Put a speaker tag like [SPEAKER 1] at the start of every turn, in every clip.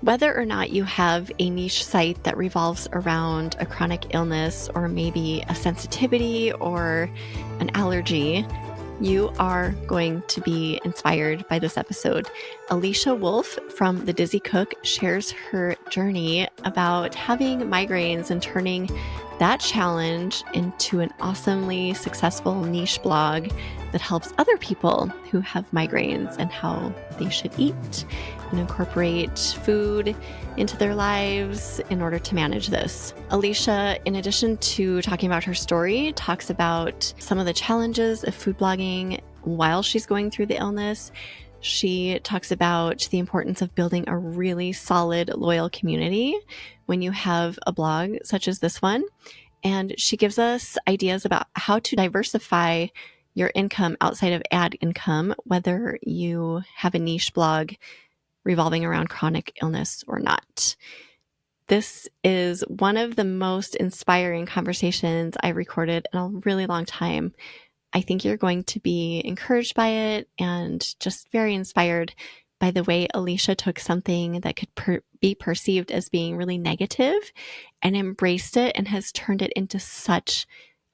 [SPEAKER 1] Whether or not you have a niche site that revolves around a chronic illness or maybe a sensitivity or an allergy, you are going to be inspired by this episode. Alicia Wolf from The Dizzy Cook shares her journey about having migraines and turning that challenge into an awesomely successful niche blog that helps other people who have migraines and how they should eat and incorporate food into their lives in order to manage this. Alicia, in addition to talking about her story, talks about some of the challenges of food blogging while she's going through the illness. She talks about the importance of building a really solid, loyal community when you have a blog such as this one. And she gives us ideas about how to diversify your income outside of ad income, whether you have a niche blog revolving around chronic illness or not. This is one of the most inspiring conversations I've recorded in a really long time. I think you're going to be encouraged by it and just very inspired by the way Alicia took something that could be perceived as being really negative and embraced it and has turned it into such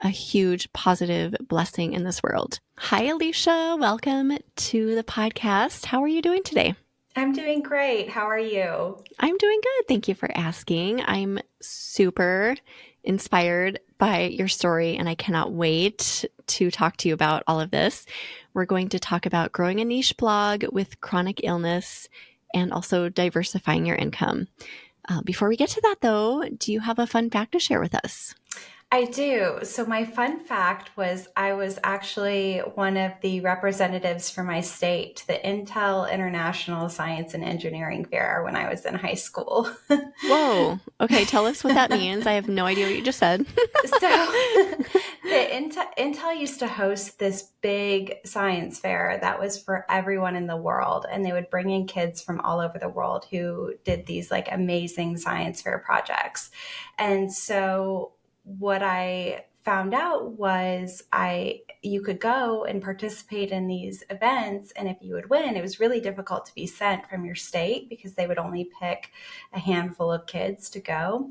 [SPEAKER 1] a huge positive blessing in this world. Hi, Alicia. Welcome to the podcast. How are you doing today?
[SPEAKER 2] I'm doing great. How are you?
[SPEAKER 1] I'm doing good. Thank you for asking. I'm super inspired by your story, and I cannot wait to talk to you about all of this. We're going to talk about growing a niche blog with chronic illness and also diversifying your income. Before we get to that, though, do you have a fun fact to share with us?
[SPEAKER 2] I do. So my fun fact was I was actually one of the representatives for my state to the Intel International Science and Engineering Fair when I was in high school.
[SPEAKER 1] Whoa. Okay, tell us what that means. I have no idea what you just said.
[SPEAKER 2] So the Intel used to host this big science fair that was for everyone in the world. And they would bring in kids from all over the world who did these like amazing science fair projects. And so what I found out was you could go and participate in these events, and if you would win, it was really difficult to be sent from your state because they would only pick a handful of kids to go.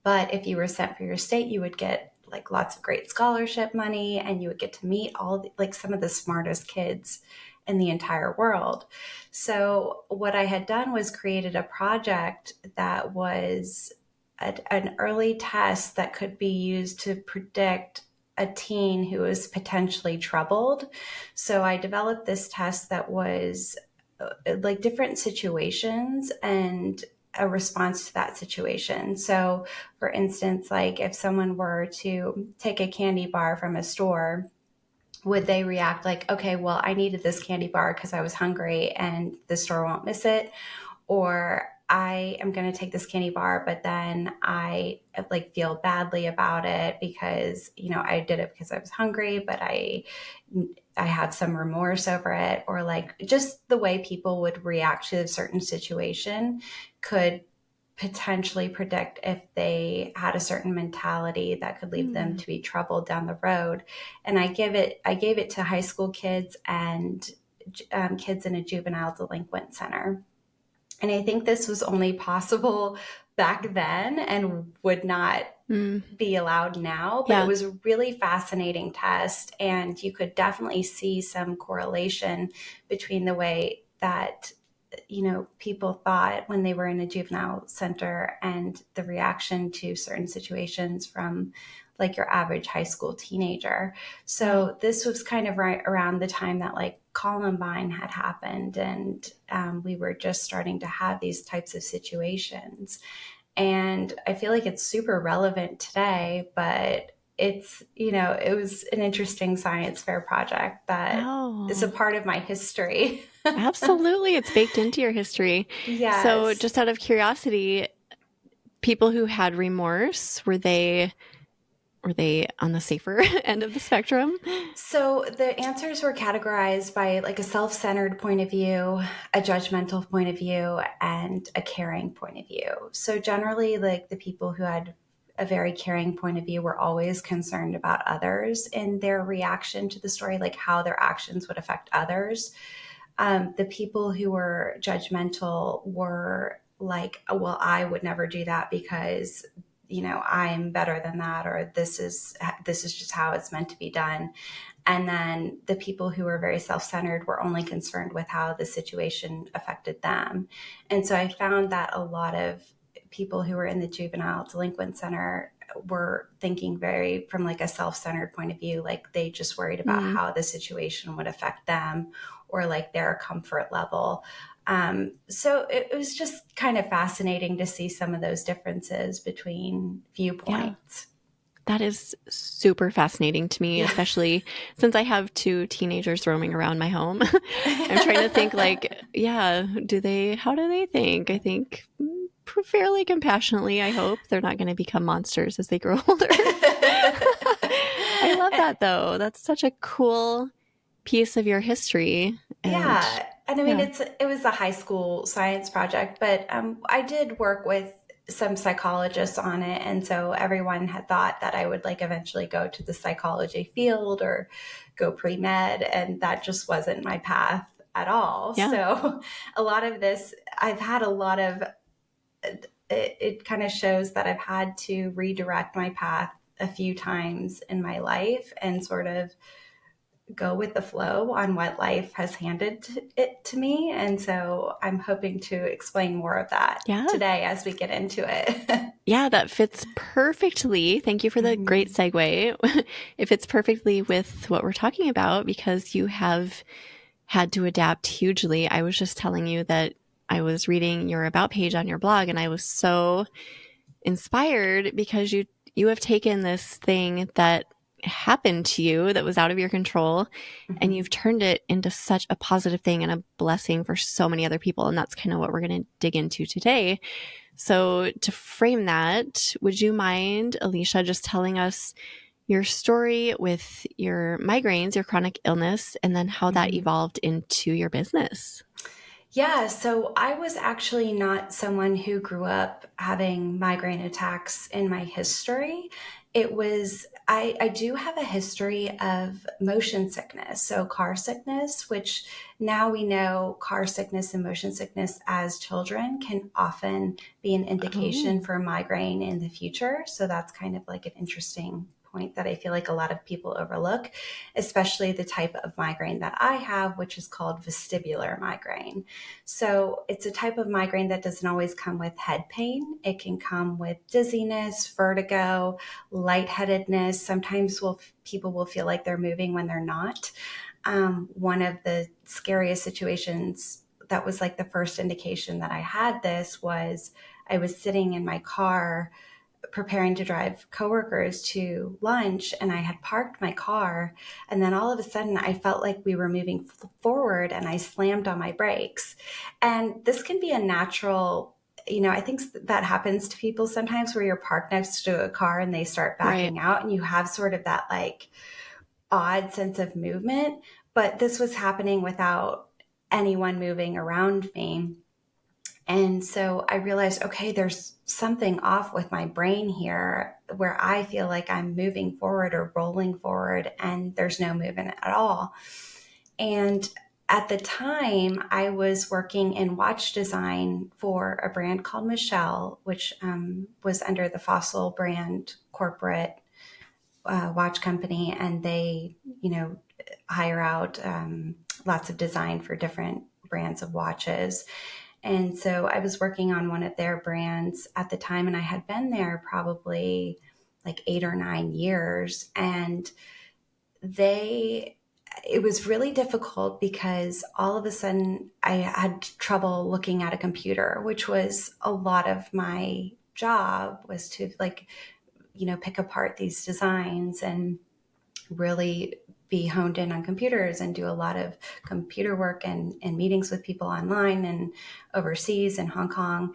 [SPEAKER 2] But if you were sent for your state, you would get like lots of great scholarship money, and you would get to meet some of the smartest kids in the entire world. So what I had done was created a project that was an early test that could be used to predict a teen who is potentially troubled. So I developed this test that was like different situations and a response to that situation. So for instance, like if someone were to take a candy bar from a store, would they react like, okay, well, I needed this candy bar because I was hungry and the store won't miss it? Or I am going to take this candy bar, but then I like feel badly about it because, I did it because I was hungry, but I have some remorse over it. Or like just the way people would react to a certain situation could potentially predict if they had a certain mentality that could lead them to be troubled down the road. And I gave it to high school kids and kids in a juvenile delinquent center. And I think this was only possible back then and would not be allowed now, but It was a really fascinating test. And you could definitely see some correlation between the way that, people thought when they were in a juvenile center and the reaction to certain situations from like your average high school teenager. So this was kind of right around the time that like Columbine had happened, and we were just starting to have these types of situations. And I feel like it's super relevant today, but it's, it was an interesting science fair project that is a part of my history.
[SPEAKER 1] Absolutely. It's baked into your history.
[SPEAKER 2] Yes.
[SPEAKER 1] So just out of curiosity, people who had remorse, were they on the safer end of the spectrum?
[SPEAKER 2] So the answers were categorized by like a self-centered point of view, a judgmental point of view, and a caring point of view. So generally, like the people who had a very caring point of view were always concerned about others in their reaction to the story, like how their actions would affect others. The people who were judgmental were like, well, I would never do that because, I'm better than that, or this is just how it's meant to be done. And then the people who were very self-centered were only concerned with how the situation affected them. And so I found that a lot of people who were in the juvenile delinquent center were thinking very from like a self-centered point of view, like they just worried about
[SPEAKER 1] Mm,
[SPEAKER 2] how the situation would affect them or like their comfort level. So it was just kind of fascinating to see some of those differences between
[SPEAKER 1] yeah.
[SPEAKER 2] viewpoints.
[SPEAKER 1] That is super fascinating to me,
[SPEAKER 2] Yeah.
[SPEAKER 1] especially since I have two teenagers roaming around my home. I'm trying to think like, yeah, how do they think? I think fairly compassionately, I hope. They're not going to become monsters as they grow older. I love that though. That's such a cool piece of your history. And
[SPEAKER 2] Yeah, and I mean
[SPEAKER 1] yeah.
[SPEAKER 2] it was a high school science project, but I did work with some psychologists on it, and so everyone had thought that I would like eventually go to the psychology field or go pre-med, and that just wasn't my path at all.
[SPEAKER 1] Yeah.
[SPEAKER 2] So a lot of this, I've had a lot of it kind of shows that I've had to redirect my path a few times in my life and sort of go with the flow on what life has handed it to me. And so I'm hoping to explain more of that
[SPEAKER 1] Yeah.
[SPEAKER 2] today as we get into it.
[SPEAKER 1] Yeah, that fits perfectly. Thank you for the great
[SPEAKER 2] Mhm.
[SPEAKER 1] segue. It fits perfectly with what we're talking about because you have had to adapt hugely. I was just telling you that I was reading your about page on your blog and I was so inspired because you have taken this thing that happened to you that was out of your control and you've
[SPEAKER 2] Mhm.
[SPEAKER 1] turned it into such a positive thing and a blessing for so many other people, and that's kind of what we're going to dig into today. So to frame that, would you mind, Alicia, just telling us your story with your migraines, your chronic illness, and then how that
[SPEAKER 2] Mhm.
[SPEAKER 1] evolved into your business?
[SPEAKER 2] Yeah, so I was actually not someone who grew up having migraine attacks in my history. I do have a history of motion sickness, so car sickness, which now we know car sickness and motion sickness as children can often be an
[SPEAKER 1] Oh,
[SPEAKER 2] indication for migraine in the future. So that's kind of like an interesting point that I feel like a lot of people overlook, especially the type of migraine that I have, which is called vestibular migraine. So it's a type of migraine that doesn't always come with head pain. It can come with dizziness, vertigo, lightheadedness. Sometimes people will feel like they're moving when they're not. One of the scariest situations that was like the first indication that I had this was I was sitting in my car preparing to drive coworkers to lunch, and I had parked my car, and then all of a sudden I felt like we were moving forward and I slammed on my brakes. And this can be a natural, I think that happens to people sometimes where you're parked next to a car and they start
[SPEAKER 1] right.
[SPEAKER 2] backing out and you have sort of that like odd sense of movement, but this was happening without anyone moving around me. And so I realized, okay, there's something off with my brain here where I feel like I'm moving forward or rolling forward and there's no movement at all. And at the time, I was working in watch design for a brand called Michelle, which was under the Fossil brand corporate watch company. And they, hire out lots of design for different brands of watches. And so I was working on one of their brands at the time, and I had been there probably like 8 or 9 years. And they, it was really difficult because all of a sudden I had trouble looking at a computer, which was a lot of my job was to like, pick apart these designs and really be honed in on computers and do a lot of computer work and meetings with people online and overseas in Hong Kong.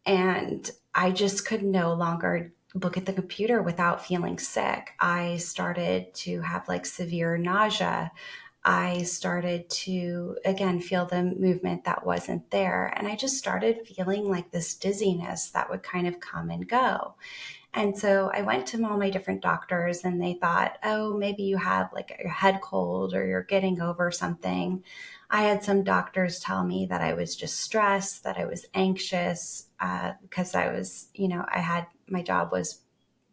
[SPEAKER 2] And I just could no longer look at the computer without feeling sick. I started to have like severe nausea. I started to, again, feel the movement that wasn't there. And I just started feeling like this dizziness that would kind of come and go. And so I went to all my different doctors and they thought, oh, maybe you have like a head cold or you're getting over something. I had some doctors tell me that I was just stressed, that I was anxious, because I was, my job was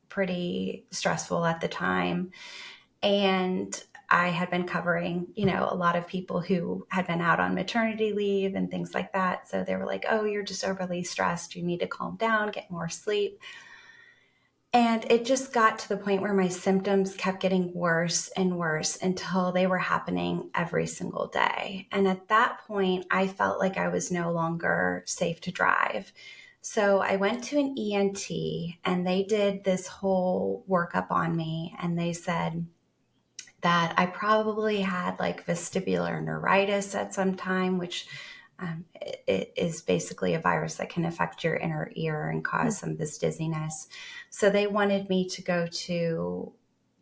[SPEAKER 2] pretty stressful at the time. And I had been covering, a lot of people who had been out on maternity leave and things like that. So they were like, oh, you're just overly stressed. You need to calm down, get more sleep. And it just got to the point where my symptoms kept getting worse and worse until they were happening every single day. And at that point, I felt like I was no longer safe to drive. So I went to an ENT and they did this whole workup on me. And they said that I probably had like vestibular neuritis at some time, which it is basically a virus that can affect your inner ear and cause some of this dizziness. So they wanted me to go to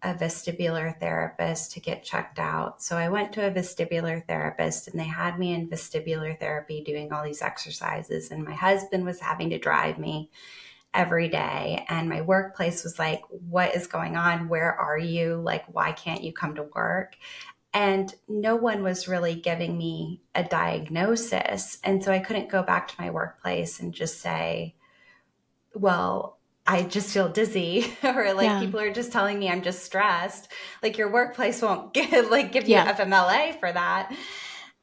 [SPEAKER 2] a vestibular therapist to get checked out. So I went to a vestibular therapist and they had me in vestibular therapy doing all these exercises. And my husband was having to drive me every day. And my workplace was like, what is going on? Where are you? Like, why can't you come to work? And no one was really giving me a diagnosis. And so I couldn't go back to my workplace and just say, well, I just feel dizzy, or like people are just telling me I'm just stressed. Like your workplace won't give you FMLA for that.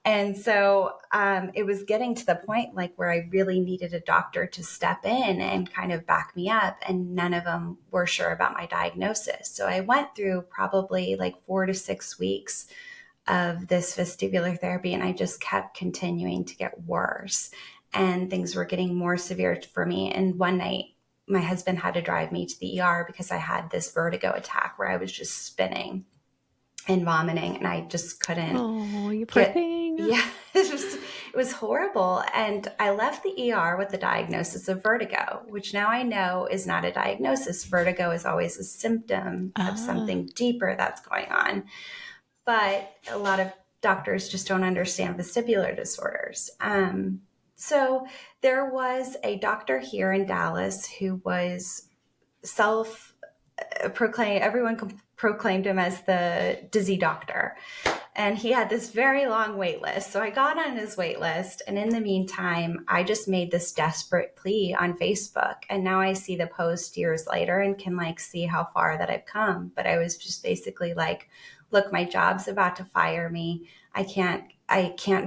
[SPEAKER 2] And so it was getting to the point like where I really needed a doctor to step in and kind of back me up. And none of them were sure about my diagnosis. So I went through probably like 4 to 6 weeks of this vestibular therapy. And I just kept continuing to get worse. And things were getting more severe for me. And one night, my husband had to drive me to the ER because I had this vertigo attack where I was just spinning and vomiting, and I just couldn't.
[SPEAKER 1] Oh, you poor thing.
[SPEAKER 2] Yeah, it was horrible. And I left the ER with the diagnosis of vertigo, which now I know is not a diagnosis. Vertigo is always a symptom of something deeper that's going on. But a lot of doctors just don't understand vestibular disorders. So there was a doctor here in Dallas who was self-proclaimed, everyone proclaimed him as the dizzy doctor. And he had this very long wait list. So I got on his wait list. And in the meantime, I just made this desperate plea on Facebook. And now I see the post years later and can like see how far that I've come. But I was just basically like, look, my job's about to fire me. I can't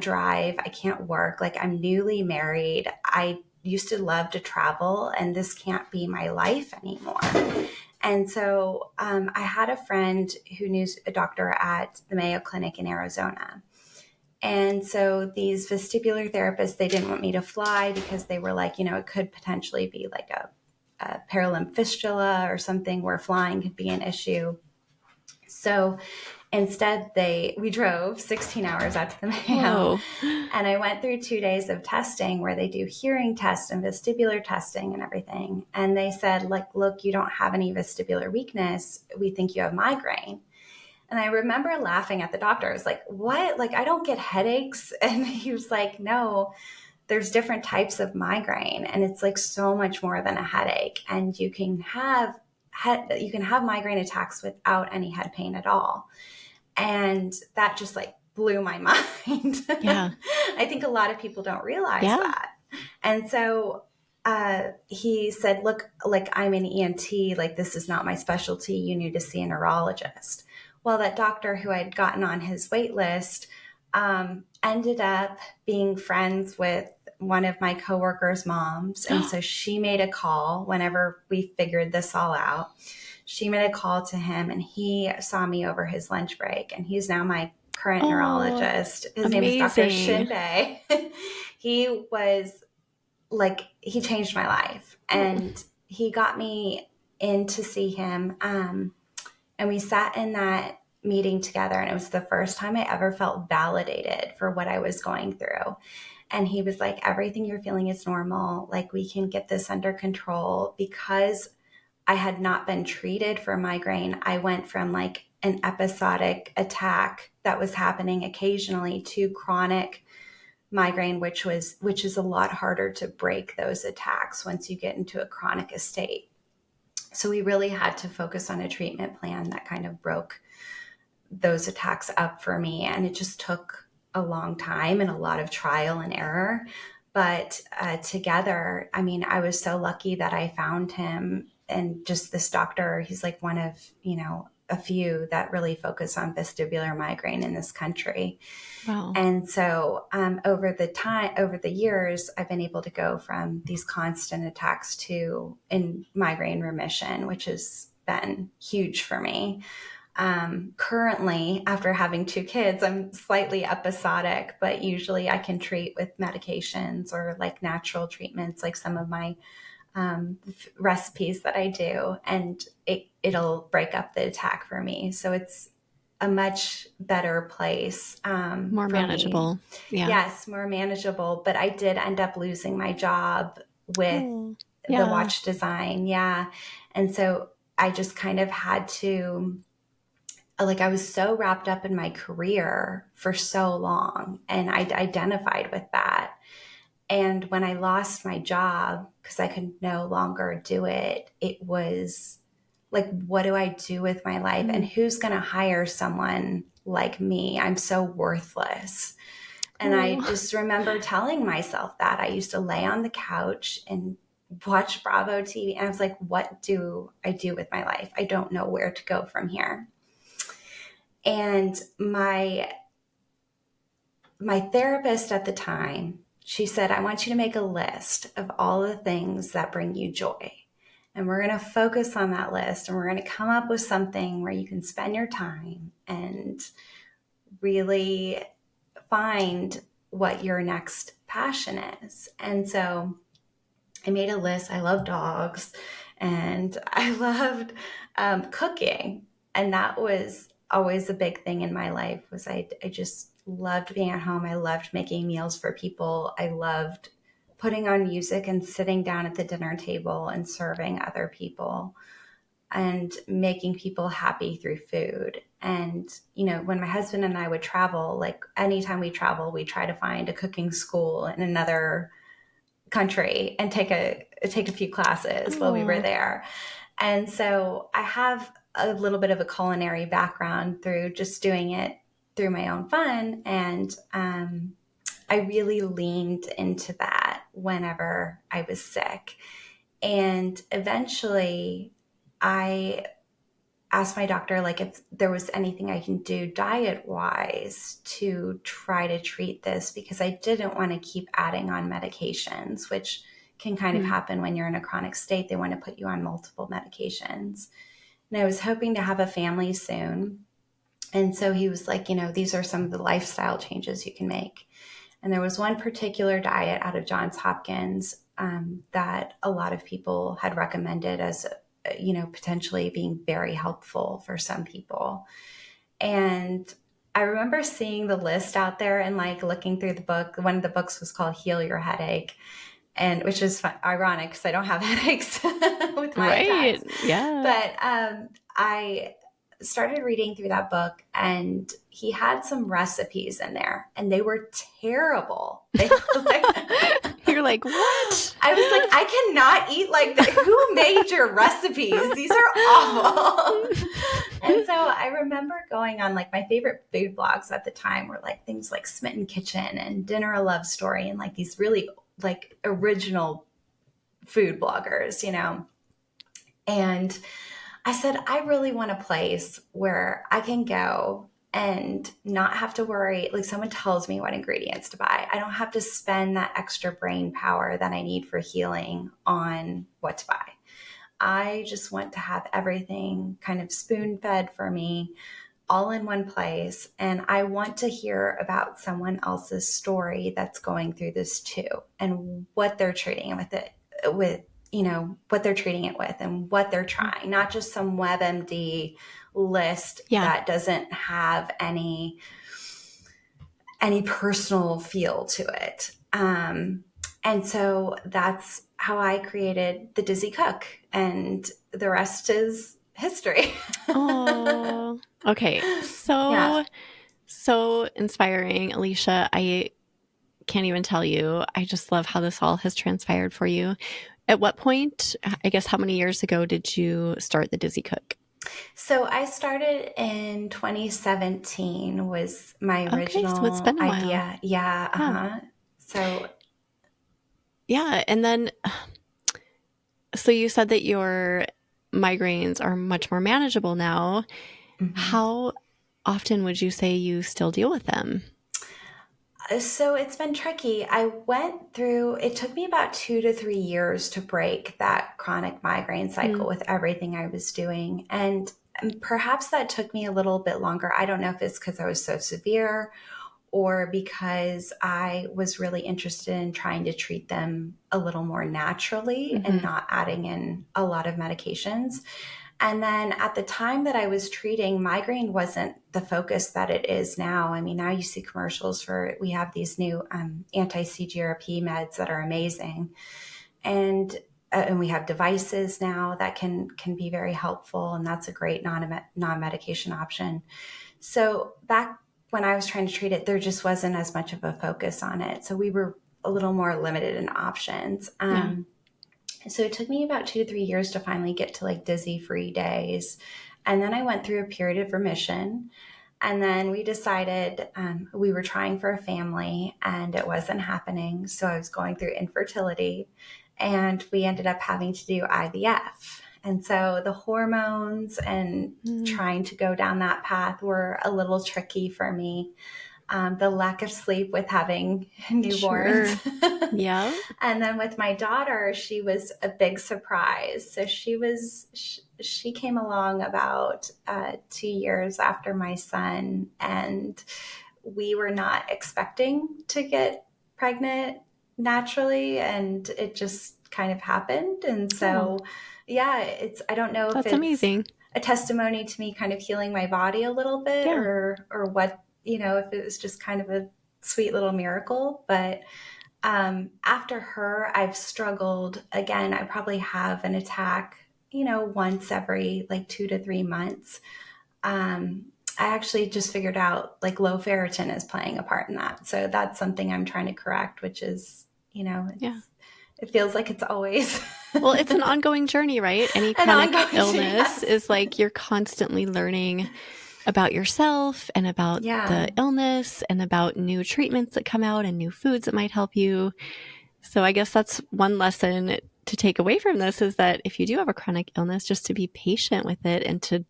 [SPEAKER 2] drive. I can't work. Like I'm newly married. I used to love to travel and this can't be my life anymore. And so I had a friend who knew a doctor at the Mayo Clinic in Arizona. And so these vestibular therapists, they didn't want me to fly because they were like, it could potentially be like a perilimb fistula or something where flying could be an issue. So instead, we drove 16 hours out to the Mayo. Whoa. And I went through 2 days of testing where they do hearing tests and vestibular testing and everything. And they said, like, look, you don't have any vestibular weakness. We think you have migraine. And I remember laughing at the doctor. I was like, what? Like, I don't get headaches. And he was like, no, there's different types of migraine. And it's like so much more than a headache. And you can have migraine attacks without any head pain at all. And that just like blew my mind.
[SPEAKER 1] Yeah.
[SPEAKER 2] I think a lot of people don't realize that. And so he said, look, like I'm an ENT, like this is not my specialty. You need to see a neurologist. Well, that doctor who I'd gotten on his wait list ended up being friends with one of my coworkers' moms. And so she made a call whenever we figured this all out. She made a call to him and he saw me over his lunch break. And he's now my current neurologist. His name is Dr. Shinbei. He was like, he changed my life. And he got me in to see him. And we sat in that meeting together. And it was the first time I ever felt validated for what I was going through. And he was like, everything you're feeling is normal. Like we can get this under control. Because I had not been treated for migraine, I went from like an episodic attack that was happening occasionally to chronic migraine, which is a lot harder to break those attacks once you get into a chronic state. So we really had to focus on a treatment plan that kind of broke those attacks up for me. And it just took a long time and a lot of trial and error. But together, I mean, I was so lucky that I found him, and just this doctor. He's like one of, a few that really focus on vestibular migraine in this country.
[SPEAKER 1] Wow.
[SPEAKER 2] And so over the years, I've been able to go from these constant attacks to in migraine remission, which has been huge for me. Currently, after having 2 kids, I'm slightly episodic, but usually I can treat with medications or like natural treatments, like some of my recipes that I do, and it'll break up the attack for me. So it's a much better place
[SPEAKER 1] More
[SPEAKER 2] for me.
[SPEAKER 1] manageable. Yeah.
[SPEAKER 2] Yes, more manageable. But I did end up losing my job with
[SPEAKER 1] Oh,
[SPEAKER 2] the
[SPEAKER 1] yeah.
[SPEAKER 2] watch design. Yeah. And so I just kind of had to, like, I was so wrapped up in my career for so long, and I identified with that. And when I lost my job because I could no longer do it, it was like, what do I do with my life? And
[SPEAKER 1] Mm.
[SPEAKER 2] who's going to hire someone like me? I'm so worthless. And I
[SPEAKER 1] Oh.
[SPEAKER 2] just remember telling myself that. I used to lay on the couch and watch Bravo TV. And I was like, what do I do with my life? I don't know where to go from here. And my therapist at the time, she said, I want you to make a list of all the things that bring you joy. And we're going to focus on that list, and we're going to come up with something where you can spend your time and really find what your next passion is. And so I made a list. I love dogs, and I loved cooking. And that was always a big thing in my life. Was I just loved being at home. I loved making meals for people. I loved putting on music and sitting down at the dinner table and serving other people and making people happy through food. And, when my husband and I would travel, like anytime we travel, we try to find a cooking school in another country and take a few classes while we were
[SPEAKER 1] Oh.
[SPEAKER 2] there. And so I have a little bit of a culinary background through just doing it through my own fun. And I really leaned into that whenever I was sick. And eventually I asked my doctor, like, if there was anything I can do diet wise to try to treat this, because I didn't want to keep adding on medications, which can kind of
[SPEAKER 1] Mm.
[SPEAKER 2] happen when you're in a chronic state. They want to put you on multiple medications. And I was hoping to have a family soon. And so he was like, these are some of the lifestyle changes you can make. And there was one particular diet out of Johns Hopkins that a lot of people had recommended as, potentially being very helpful for some people. And I remember seeing the list out there and like looking through the book. One of the books was called Heal Your Headache, and which is ironic because I don't have headaches with my
[SPEAKER 1] Right.
[SPEAKER 2] attacks.
[SPEAKER 1] Yeah.
[SPEAKER 2] But I started reading through that book, and he had some recipes in there, and they were terrible. They were like,
[SPEAKER 1] You're like, what?
[SPEAKER 2] I was like, I cannot eat like that. Who made your recipes? These are awful. And so I remember going on, like, my favorite food blogs at the time were like things like Smitten Kitchen and Dinner a Love Story, and like these really like original food bloggers, And I said, I really want a place where I can go and not have to worry. Like, someone tells me what ingredients to buy. I don't have to spend that extra brain power that I need for healing on what to buy. I just want to have everything kind of spoon fed for me, all in one place. And I want to hear about someone else's story that's going through this too, and what they're treating with, what they're treating it with and what they're trying, not just some WebMD list
[SPEAKER 1] Yeah.
[SPEAKER 2] that doesn't have any personal feel to it. And so that's how I created the Dizzy Cook, and the rest is history.
[SPEAKER 1] Oh. Okay.
[SPEAKER 2] Yeah.
[SPEAKER 1] So inspiring, Alicia. I can't even tell you. I just love how this all has transpired for you. At what point, I guess, how many years ago did you start the Dizzy Cook?
[SPEAKER 2] So I started in 2017 was my
[SPEAKER 1] Okay, so it's
[SPEAKER 2] original
[SPEAKER 1] been a while.
[SPEAKER 2] idea. Yeah,
[SPEAKER 1] Yeah.
[SPEAKER 2] uh-huh. So
[SPEAKER 1] Yeah. And then, so you said that your migraines are much more manageable now.
[SPEAKER 2] mhm.
[SPEAKER 1] How often would you say you still deal with them?
[SPEAKER 2] So it's been tricky. I went through, it took me about 2 to 3 years to break that chronic migraine
[SPEAKER 1] Mm,
[SPEAKER 2] cycle with everything I was doing. And perhaps that took me a little bit longer. I don't know if it's because I was so severe or because I was really interested in trying to treat them a little more naturally and
[SPEAKER 1] hmm.
[SPEAKER 2] not adding in a lot of medications. And then at the time that I was treating, migraine wasn't the focus that it is now. I mean, now you see commercials for, we have these new anti CGRP meds that are amazing. And we have devices now that can be very helpful, and that's a great non medication option. So back when I was trying to treat it, there just wasn't as much of a focus on it. So we were a little more limited in options.
[SPEAKER 1] Yeah.
[SPEAKER 2] So it took me about 2 to 3 years to finally get to like dizzy free days. And then I went through a period of remission. And then we decided we were trying for a family and it wasn't happening. So I was going through infertility and we ended up having to do IVF. And so the hormones and
[SPEAKER 1] Mm,
[SPEAKER 2] trying to go down that path were a little tricky for me. The lack of sleep with having newborns.
[SPEAKER 1] sure. Yeah.
[SPEAKER 2] And then with my daughter, she was a big surprise. So she came along about 2 years after my son, and we were not expecting to get pregnant naturally, and it just kind of happened. And
[SPEAKER 1] Oh,
[SPEAKER 2] so, yeah, I don't know if
[SPEAKER 1] that's
[SPEAKER 2] it's
[SPEAKER 1] amazing.
[SPEAKER 2] a testimony to me kind of healing my body a little bit,
[SPEAKER 1] Yeah.
[SPEAKER 2] or what, if it was just kind of a sweet little miracle. But after her, I've struggled again. I probably have an attack, once every like 2 to 3 months. Um, I actually just figured out like low ferritin is playing a part in that. So that's something I'm trying to correct, which is,
[SPEAKER 1] Yeah.
[SPEAKER 2] it feels like it's always
[SPEAKER 1] Well, it's an ongoing journey, right? Any
[SPEAKER 2] an
[SPEAKER 1] chronic
[SPEAKER 2] ongoing thing.
[SPEAKER 1] illness
[SPEAKER 2] Yes.
[SPEAKER 1] is like you're constantly learning about yourself and about
[SPEAKER 2] Yeah.
[SPEAKER 1] the illness and about new treatments that come out and new foods that might help you. So I guess that's one lesson to take away from this is that if you do have a chronic illness, just to be patient with it and to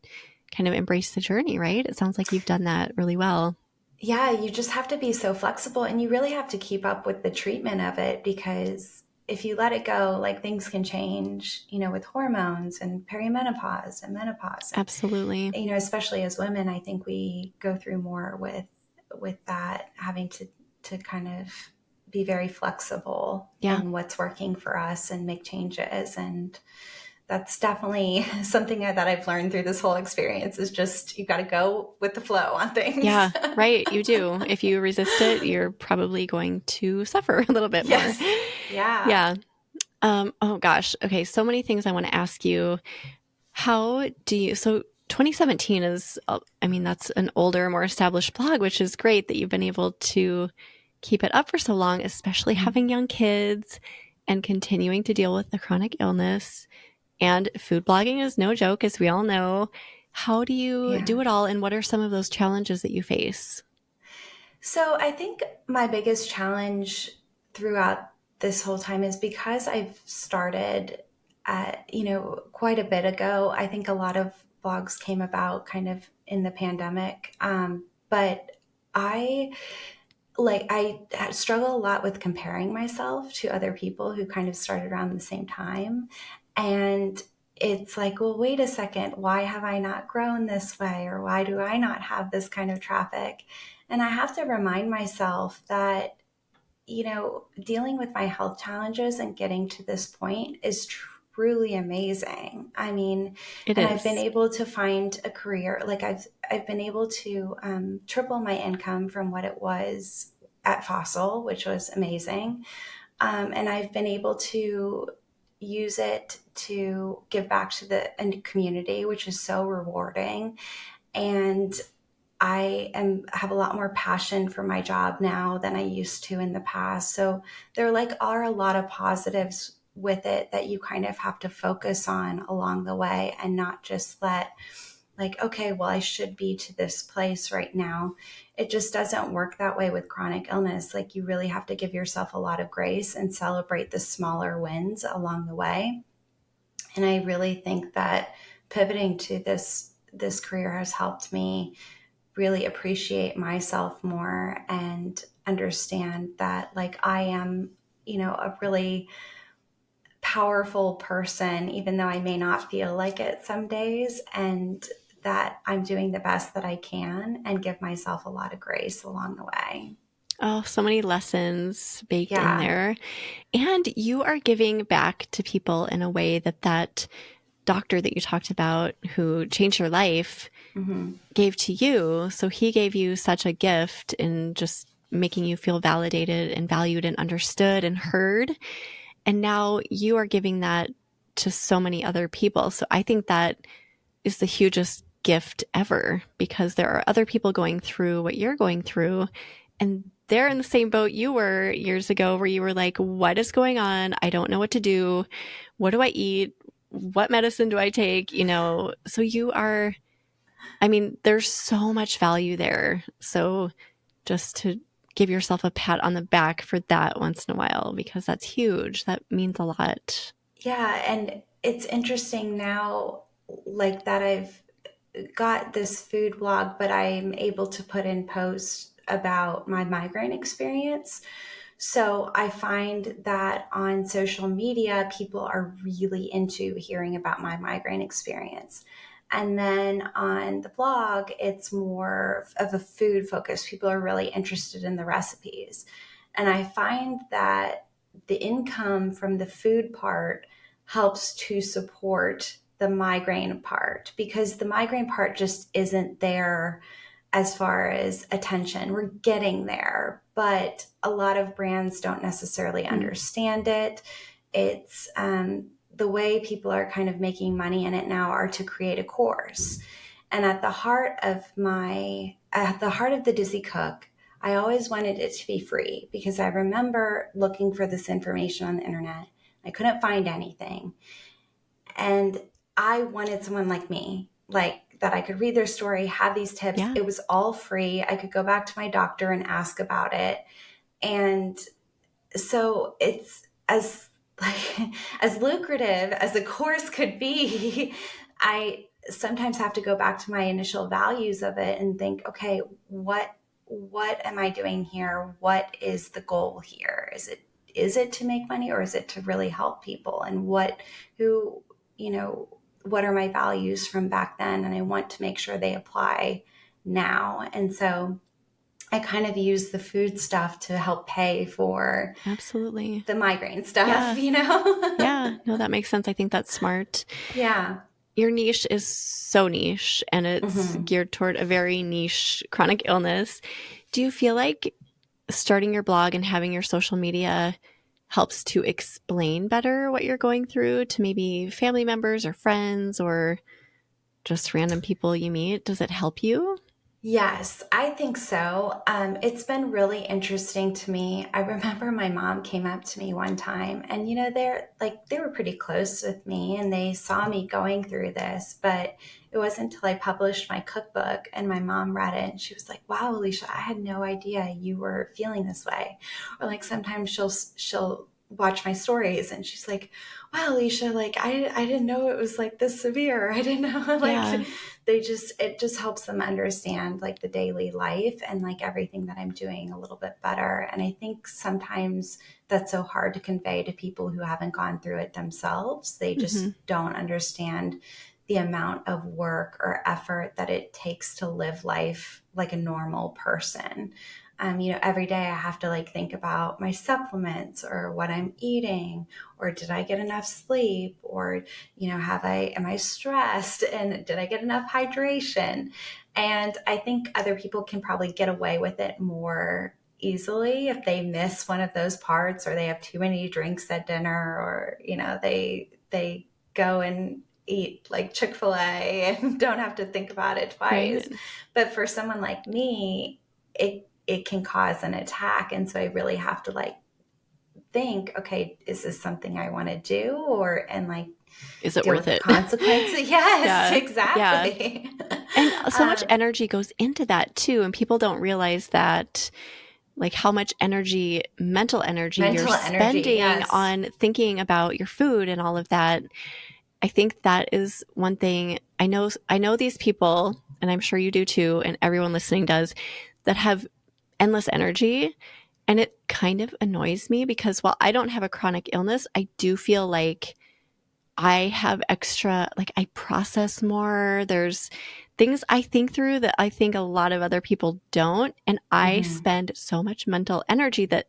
[SPEAKER 1] kind of embrace the journey, right? It sounds like you've done that really well.
[SPEAKER 2] Yeah, you just have to be so flexible and you really have to keep up with the treatment of it because if you let it go, like things can change, with hormones and perimenopause and menopause. And,
[SPEAKER 1] Absolutely.
[SPEAKER 2] especially as women, I think we go through more with that, having to kind of be very flexible
[SPEAKER 1] Yeah.
[SPEAKER 2] in what's working for us and make changes. And that's definitely something that I've learned through this whole experience is just you got to go with the flow on things.
[SPEAKER 1] Yeah, right. You do. If you resist it, you're probably going to suffer a little bit more.
[SPEAKER 2] Yes. Yeah.
[SPEAKER 1] Yeah. Oh gosh. Okay. So many things I want to ask you. So 2017 is, I mean, that's an older, more established blog, which is great that you've been able to keep it up for so long, especially having young kids and continuing to deal with the chronic illness. And food blogging is no joke, as we all know. How do you
[SPEAKER 2] Yeah.
[SPEAKER 1] do it all? And what are some of those challenges that you face?
[SPEAKER 2] So I think my biggest challenge throughout this whole time is because I've started quite a bit ago. I think a lot of blogs came about kind of in the pandemic. But I I struggle a lot with comparing myself to other people who kind of started around the same time. And it's like, well, wait a second, why have I not grown this way? Or why do I not have this kind of traffic? And I have to remind myself that, dealing with my health challenges and getting to this point is truly amazing. I mean,
[SPEAKER 1] It
[SPEAKER 2] and I've been
[SPEAKER 1] is.
[SPEAKER 2] able to find a career. Like I've been able to triple my income from what it was at Fossil, which was amazing. And I've been able to use it to give back to the community, which is so rewarding. And have a lot more passion for my job now than I used to in the past. So there are a lot of positives with it that you kind of have to focus on along the way, and not just let, like, okay, well, I should be to this place right now. It just doesn't work that way with chronic illness. Like, you really have to give yourself a lot of grace and celebrate the smaller wins along the way. And I really think that pivoting to this career has helped me really appreciate myself more and understand that, like, I am, a really powerful person, even though I may not feel like it some days, and that I'm doing the best that I can and give myself a lot of grace along the way.
[SPEAKER 1] Oh, so many lessons baked in
[SPEAKER 2] Yeah.
[SPEAKER 1] there. And you are giving back to people in a way that doctor that you talked about who changed your life
[SPEAKER 2] Mm-hmm.
[SPEAKER 1] gave to you. So he gave you such a gift in just making you feel validated and valued and understood and heard. And now you are giving that to so many other people. So I think that is the hugest gift ever, because there are other people going through what you're going through, and they're in the same boat you were years ago, where you were like, what is going on? I don't know what to do. What do I eat? What medicine do I take? So you are, I mean, there's so much value there. So just to give yourself a pat on the back for that once in a while, because that's huge. That means a lot.
[SPEAKER 2] Yeah. And it's interesting now, like, that I've got this food blog, but I'm able to put in posts about my migraine experience. So I find that on social media, people are really into hearing about my migraine experience. And then on the blog, it's more of a food focus. People are really interested in the recipes. And I find that the income from the food part helps to support the migraine part, because the migraine part just isn't there as far as attention. We're getting there, but a lot of brands don't necessarily understand it. It's the way people are kind of making money in it now are to create a course. And at the heart of the Dizzy Cook, I always wanted it to be free, because I remember looking for this information on the internet. I couldn't find anything. And I wanted someone like me, like, that I could read their story, have these tips.
[SPEAKER 1] Yeah.
[SPEAKER 2] It was all free. I could go back to my doctor and ask about it. And so it's like as lucrative as a course could be. I sometimes have to go back to my initial values of it and think, okay, what am I doing here? What is the goal here? Is it to make money, or is it to really help people? And who, what are my values from back then? And I want to make sure they apply now. And so I kind of use the food stuff to help pay for
[SPEAKER 1] Absolutely.
[SPEAKER 2] the migraine stuff,
[SPEAKER 1] Yeah. Yeah. No, that makes sense. I think that's smart.
[SPEAKER 2] Yeah.
[SPEAKER 1] Your niche is so niche, and it's
[SPEAKER 2] Mm-hmm.
[SPEAKER 1] geared toward a very niche chronic illness. Do you feel like starting your blog and having your social media helps to explain better what you're going through to maybe family members or friends or just random people you meet? Does it help you?
[SPEAKER 2] Yes, I think so. It's been really interesting to me. I remember my mom came up to me one time, and they were pretty close with me, and they saw me going through this. But it wasn't until I published my cookbook and my mom read it, and she was like, "Wow, Alicia, I had no idea you were feeling this way." Or, like, sometimes she'll watch my stories, and she's like, "Wow, Alicia, like, I didn't know it was like this severe. I didn't know."
[SPEAKER 1] Yeah.
[SPEAKER 2] Like, it just helps them understand, like, the daily life and, like, everything that I'm doing a little bit better. And I think sometimes that's so hard to convey to people who haven't gone through it themselves. They
[SPEAKER 1] Mm-hmm.
[SPEAKER 2] just don't understand the amount of work or effort that it takes to live life like a normal person. Every day I have to, like, think about my supplements or what I'm eating, or did I get enough sleep, or, am I stressed, and did I get enough hydration? And I think other people can probably get away with it more easily if they miss one of those parts, or they have too many drinks at dinner, or, they go and eat, like, Chick-fil-A and don't have to think about it twice.
[SPEAKER 1] Right.
[SPEAKER 2] But for someone like me, it can cause an attack. And so I really have to, like, think, okay, is this something I want to do, and like
[SPEAKER 1] Is it
[SPEAKER 2] deal
[SPEAKER 1] worth
[SPEAKER 2] with the
[SPEAKER 1] it?
[SPEAKER 2] consequences? Yes,
[SPEAKER 1] Yeah. Yeah.
[SPEAKER 2] exactly.
[SPEAKER 1] And so much
[SPEAKER 2] um,
[SPEAKER 1] energy goes into that too. And people don't realize that, like, how much energy, mental energy you're
[SPEAKER 2] Mental energy,
[SPEAKER 1] spending
[SPEAKER 2] yes.
[SPEAKER 1] on thinking about your food and all of that. I think that is one thing I know these people, and I'm sure you do too, and everyone listening does, that have endless energy. And it kind of annoys me because while I don't have a chronic illness, I do feel like I have extra, like, I process more. There's things I think through that I think a lot of other people don't. And I
[SPEAKER 2] Hmm.
[SPEAKER 1] spend so much mental energy that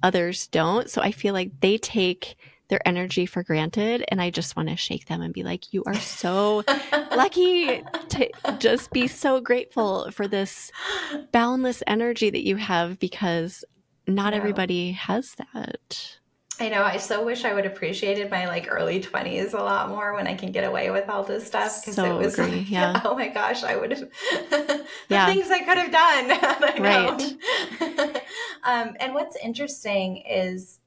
[SPEAKER 1] others don't. So I feel like they take their energy for granted. And I just want to shake them and be like, you are so lucky to just be so grateful for this boundless energy that you have, because not
[SPEAKER 2] No.
[SPEAKER 1] everybody has that.
[SPEAKER 2] I know. I so wish I would appreciated my like early 20s a lot more when I can get away with all this stuff, because it
[SPEAKER 1] So
[SPEAKER 2] was
[SPEAKER 1] agree.
[SPEAKER 2] like,
[SPEAKER 1] Yeah.
[SPEAKER 2] oh my gosh, I would have the
[SPEAKER 1] Yeah.
[SPEAKER 2] things I could have done had I
[SPEAKER 1] Right.
[SPEAKER 2] known. And what's interesting is,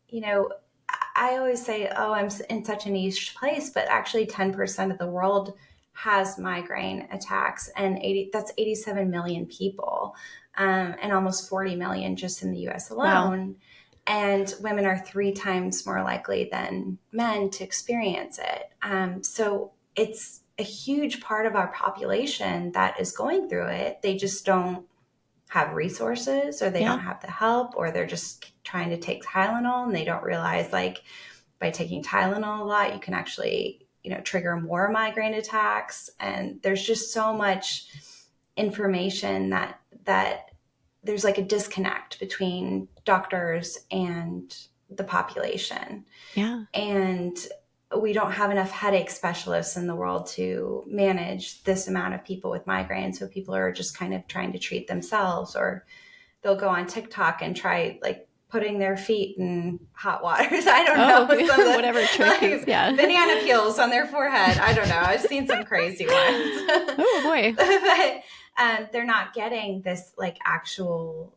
[SPEAKER 2] I always say, oh, I'm in such a niche place, but actually 10% of the world has migraine attacks, and that's 87 million people, and almost 40 million just in the US
[SPEAKER 1] Wow.
[SPEAKER 2] alone. And women are 3 times more likely than men to experience it. So it's a huge part of our population that is going through it. They just don't have resources, or they
[SPEAKER 1] Yeah.
[SPEAKER 2] don't have the help, or they're just trying to take Tylenol and they don't realize, like, by taking Tylenol a lot, you can actually, trigger more migraine attacks. And there's just so much information that there's like a disconnect between doctors and the population.
[SPEAKER 1] Yeah.
[SPEAKER 2] And we don't have enough headache specialists in the world to manage this amount of people with migraines. So people are just kind of trying to treat themselves, or they'll go on TikTok and try like putting their feet in hot waters. I don't know.
[SPEAKER 1] Oh,
[SPEAKER 2] Some of
[SPEAKER 1] whatever
[SPEAKER 2] the
[SPEAKER 1] trick is.
[SPEAKER 2] like
[SPEAKER 1] Yeah.
[SPEAKER 2] banana peels on their forehead. I don't know. I've seen some crazy ones.
[SPEAKER 1] Oh, boy.
[SPEAKER 2] But they're not getting this like actual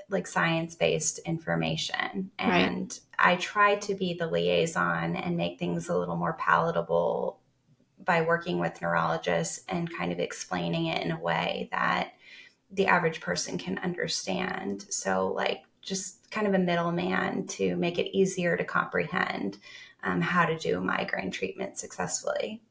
[SPEAKER 2] like science-based information.
[SPEAKER 1] Right.
[SPEAKER 2] And I try to be the liaison and make things a little more palatable by working with neurologists and kind of explaining it in a way that the average person can understand. So, like, just kind of a middleman to make it easier to comprehend how to do migraine treatment successfully.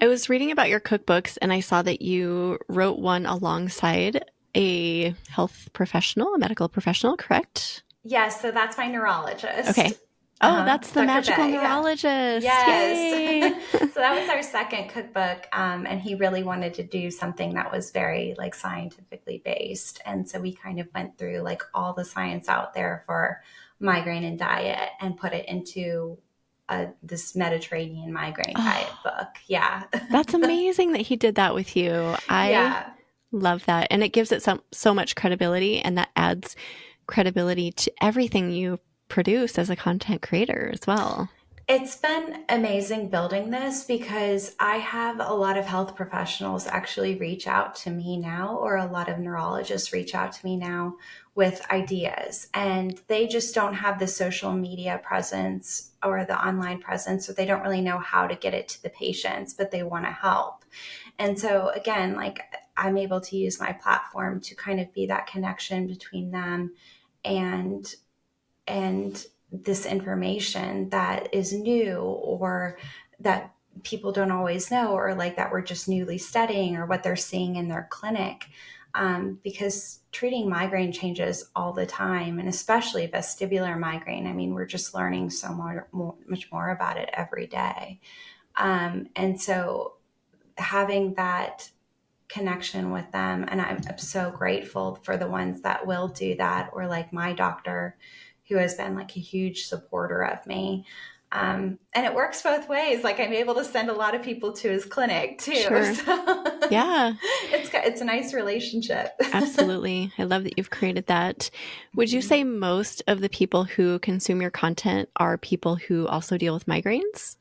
[SPEAKER 1] I was reading about your cookbooks and I saw that you wrote one alongside a health professional, a medical professional, correct?
[SPEAKER 2] Yes, so that's my neurologist.
[SPEAKER 1] Okay. Oh, that's the
[SPEAKER 2] Dr.
[SPEAKER 1] magical
[SPEAKER 2] Bay, yeah.
[SPEAKER 1] neurologist.
[SPEAKER 2] Yes.
[SPEAKER 1] Yay.
[SPEAKER 2] So that was our second cookbook. And he really wanted to do something that was very like scientifically based. And so we kind of went through like all the science out there for migraine and diet and put it into this Mediterranean migraine diet
[SPEAKER 1] Oh,
[SPEAKER 2] book. Yeah.
[SPEAKER 1] that's amazing that he did that with you. I
[SPEAKER 2] Yeah.
[SPEAKER 1] love that. And it gives it so much credibility, and that adds credibility to everything you produce as a content creator as well.
[SPEAKER 2] It's been amazing building this, because I have a lot of health professionals actually reach out to me now, or a lot of neurologists reach out to me now with ideas, and they just don't have the social media presence or the online presence, so they don't really know how to get it to the patients, but they want to help. And so, again, like, I'm able to use my platform to kind of be that connection between them and this information that is new, or that people don't always know, or like that we're just newly studying, or what they're seeing in their clinic. Because treating migraine changes all the time, and especially vestibular migraine. I mean, we're just learning so much more about it every day. And so having that connection with them, and I'm so grateful for the ones that will do that, or like my doctor, who has been like a huge supporter of me. And it works both ways. Like, I'm able to send a lot of people to his clinic too.
[SPEAKER 1] Sure.
[SPEAKER 2] So
[SPEAKER 1] Yeah,
[SPEAKER 2] it's a nice relationship.
[SPEAKER 1] absolutely. I love that you've created that. Would you say most of the people who consume your content are people who also deal with migraines?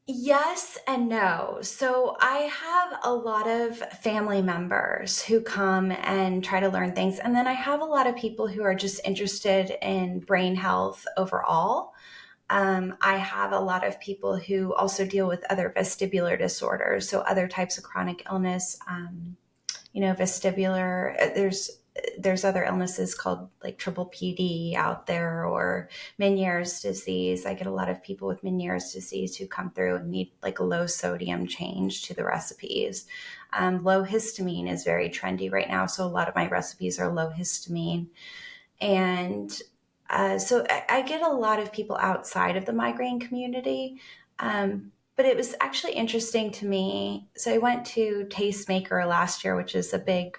[SPEAKER 2] Yes and no. So I have a lot of family members who come and try to learn things. And then I have a lot of people who are just interested in brain health overall. I have a lot of people who also deal with other vestibular disorders, so other types of chronic illness. Vestibular. There's other illnesses called like triple PD out there, or Meniere's disease. I get a lot of people with Meniere's disease who come through and need like a low sodium change to the recipes. Low histamine is very trendy right now, so a lot of my recipes are low histamine. And so I get a lot of people outside of the migraine community. But it was actually interesting to me. So I went to Tastemaker last year, which is a big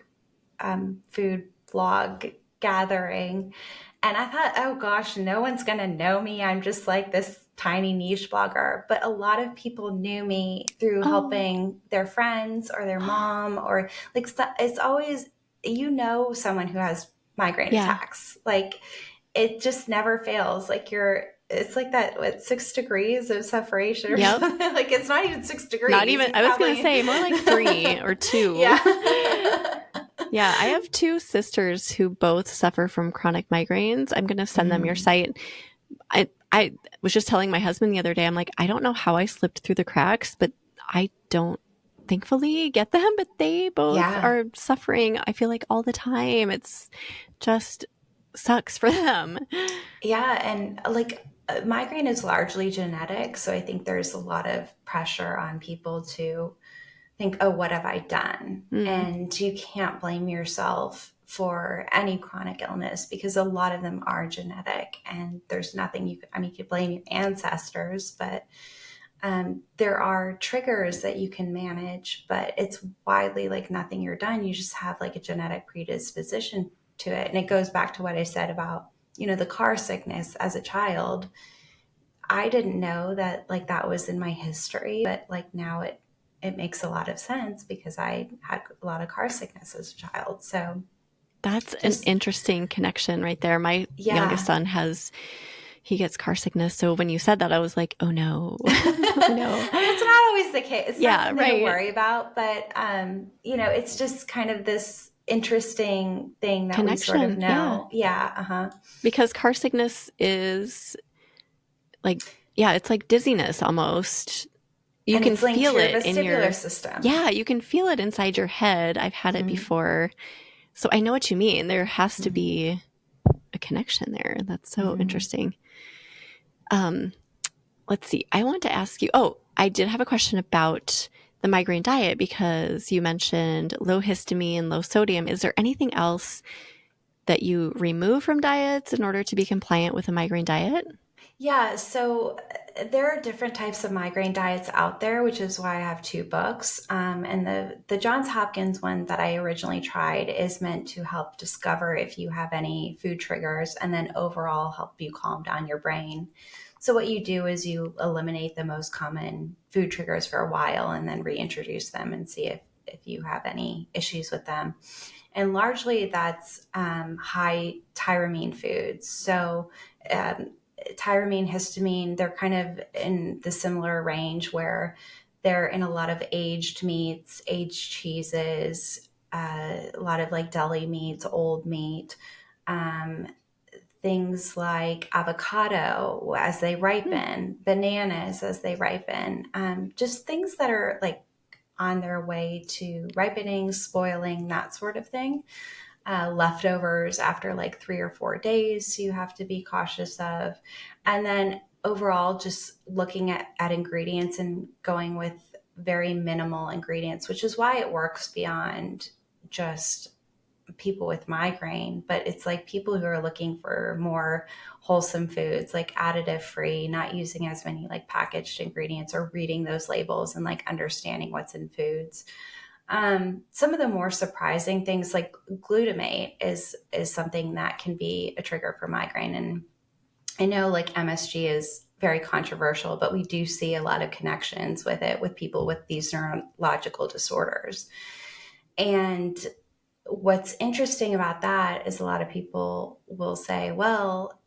[SPEAKER 2] food blog gathering. And I thought, oh gosh, no one's going to know me. I'm just like this tiny niche blogger. But a lot of people knew me through
[SPEAKER 1] Oh,
[SPEAKER 2] helping their friends or their mom, or like, it's always, someone who has migraine
[SPEAKER 1] yeah.
[SPEAKER 2] attacks. Like, it just never fails. Like, it's like that, what, 6 degrees of separation or
[SPEAKER 1] Yep.
[SPEAKER 2] something. Like, it's not even six
[SPEAKER 1] Not
[SPEAKER 2] degrees.
[SPEAKER 1] even,
[SPEAKER 2] You
[SPEAKER 1] I was going to
[SPEAKER 2] probably,
[SPEAKER 1] say more like 3 or 2.
[SPEAKER 2] yeah.
[SPEAKER 1] Yeah, I have 2 sisters who both suffer from chronic migraines. I'm going to send them your
[SPEAKER 2] Mm.
[SPEAKER 1] site. I was just telling my husband the other day, I'm like, I don't know how I slipped through the cracks, but I don't thankfully get them, but they both
[SPEAKER 2] Yeah.
[SPEAKER 1] are suffering, I feel like, all the time. It's just sucks for them.
[SPEAKER 2] Yeah. And like migraine is largely genetic. So I think there's a lot of pressure on people to think, oh, what have I done?
[SPEAKER 1] Mm,
[SPEAKER 2] And you can't blame yourself for any chronic illness because a lot of them are genetic and there's nothing you could blame your ancestors, but there are triggers that you can manage, but it's widely like nothing you're done. You just have like a genetic predisposition to it. And it goes back to what I said about, the car sickness as a child. I didn't know that like that was in my history, but like now it makes a lot of sense because I had a lot of car sickness as a child. So
[SPEAKER 1] that's an
[SPEAKER 2] just
[SPEAKER 1] interesting connection right there. My youngest
[SPEAKER 2] yeah.
[SPEAKER 1] son he gets car sickness. So when you said that, I was like, oh no, oh no.
[SPEAKER 2] And it's not always the case. It's not
[SPEAKER 1] Yeah,
[SPEAKER 2] something to
[SPEAKER 1] right.
[SPEAKER 2] worry about, but it's just kind of this interesting thing that we sort of
[SPEAKER 1] Connection. Yeah.
[SPEAKER 2] know. Yeah, uh-huh.
[SPEAKER 1] Because car sickness is like, yeah, it's like dizziness almost. You
[SPEAKER 2] And
[SPEAKER 1] can
[SPEAKER 2] it's linked to
[SPEAKER 1] feel
[SPEAKER 2] your
[SPEAKER 1] it in
[SPEAKER 2] vestibular
[SPEAKER 1] your,
[SPEAKER 2] system.
[SPEAKER 1] yeah, you can feel it inside your head. I've had it
[SPEAKER 2] Mm-hmm.
[SPEAKER 1] before. So I know what you mean. There has to
[SPEAKER 2] Mm-hmm.
[SPEAKER 1] be a connection there. That's so
[SPEAKER 2] Mm-hmm.
[SPEAKER 1] interesting. Um, let's see. I want to ask you, oh, I did have a question about the migraine diet because you mentioned low histamine, low sodium. Is there anything else that you remove from diets in order to be compliant with a migraine diet?
[SPEAKER 2] Yeah, so there are different types of migraine diets out there, which is why I have 2 books. And the Johns Hopkins one that I originally tried is meant to help discover if you have any food triggers and then overall help you calm down your brain. So what you do is you eliminate the most common food triggers for a while and then reintroduce them and see if you have any issues with them. And largely that's high tyramine foods. So um, tyramine, histamine, they're kind of in the similar range where they're in a lot of aged meats, aged cheeses, a lot of like deli meats, old meat, um, things like avocado as they
[SPEAKER 1] Hmm.
[SPEAKER 2] ripen, bananas as they ripen, just things that are like on their way to ripening, spoiling, that sort of thing. Leftovers after like 3 or 4 days, you have to be cautious of. And then overall, just looking at ingredients and going with very minimal ingredients, which is why it works beyond just people with migraine, but it's like people who are looking for more wholesome foods, like additive free, not using as many like packaged ingredients or reading those labels and like understanding what's in foods. Some of the more surprising things like glutamate is something that can be a trigger for migraine. And I know like MSG is very controversial, but we do see a lot of connections with it with people with these neurological disorders. And what's interesting about that is a lot of people will say, well,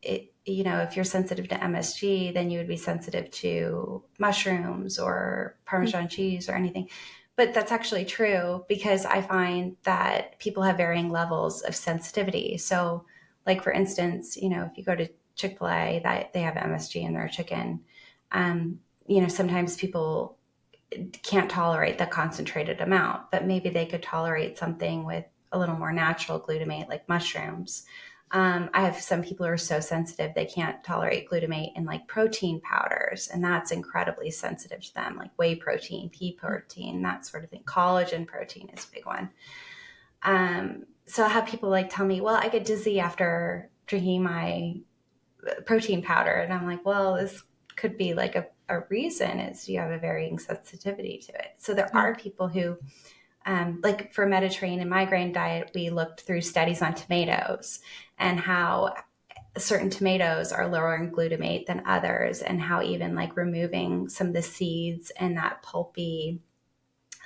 [SPEAKER 2] if you're sensitive to MSG, then you would be sensitive to mushrooms or Parmesan cheese or anything. But that's actually true, because I find that people have varying levels of sensitivity. So like, for instance, if you go to Chick-fil-A, that they have MSG in their chicken, sometimes people can't tolerate the concentrated amount, but maybe they could tolerate something with a little more natural glutamate, like mushrooms. I have some people who are so sensitive they can't tolerate glutamate in like protein powders, and that's incredibly sensitive to them, like whey protein, pea protein, that sort of thing. Collagen protein is a big one. So I have people like tell me, well, I get dizzy after drinking my protein powder. And I'm like, well, this could be like a reason is you have a varying sensitivity to it. So there are people who, like for Mediterranean migraine diet, we looked through studies on tomatoes and how certain tomatoes are lower in glutamate than others, and how even like removing some of the seeds and that pulpy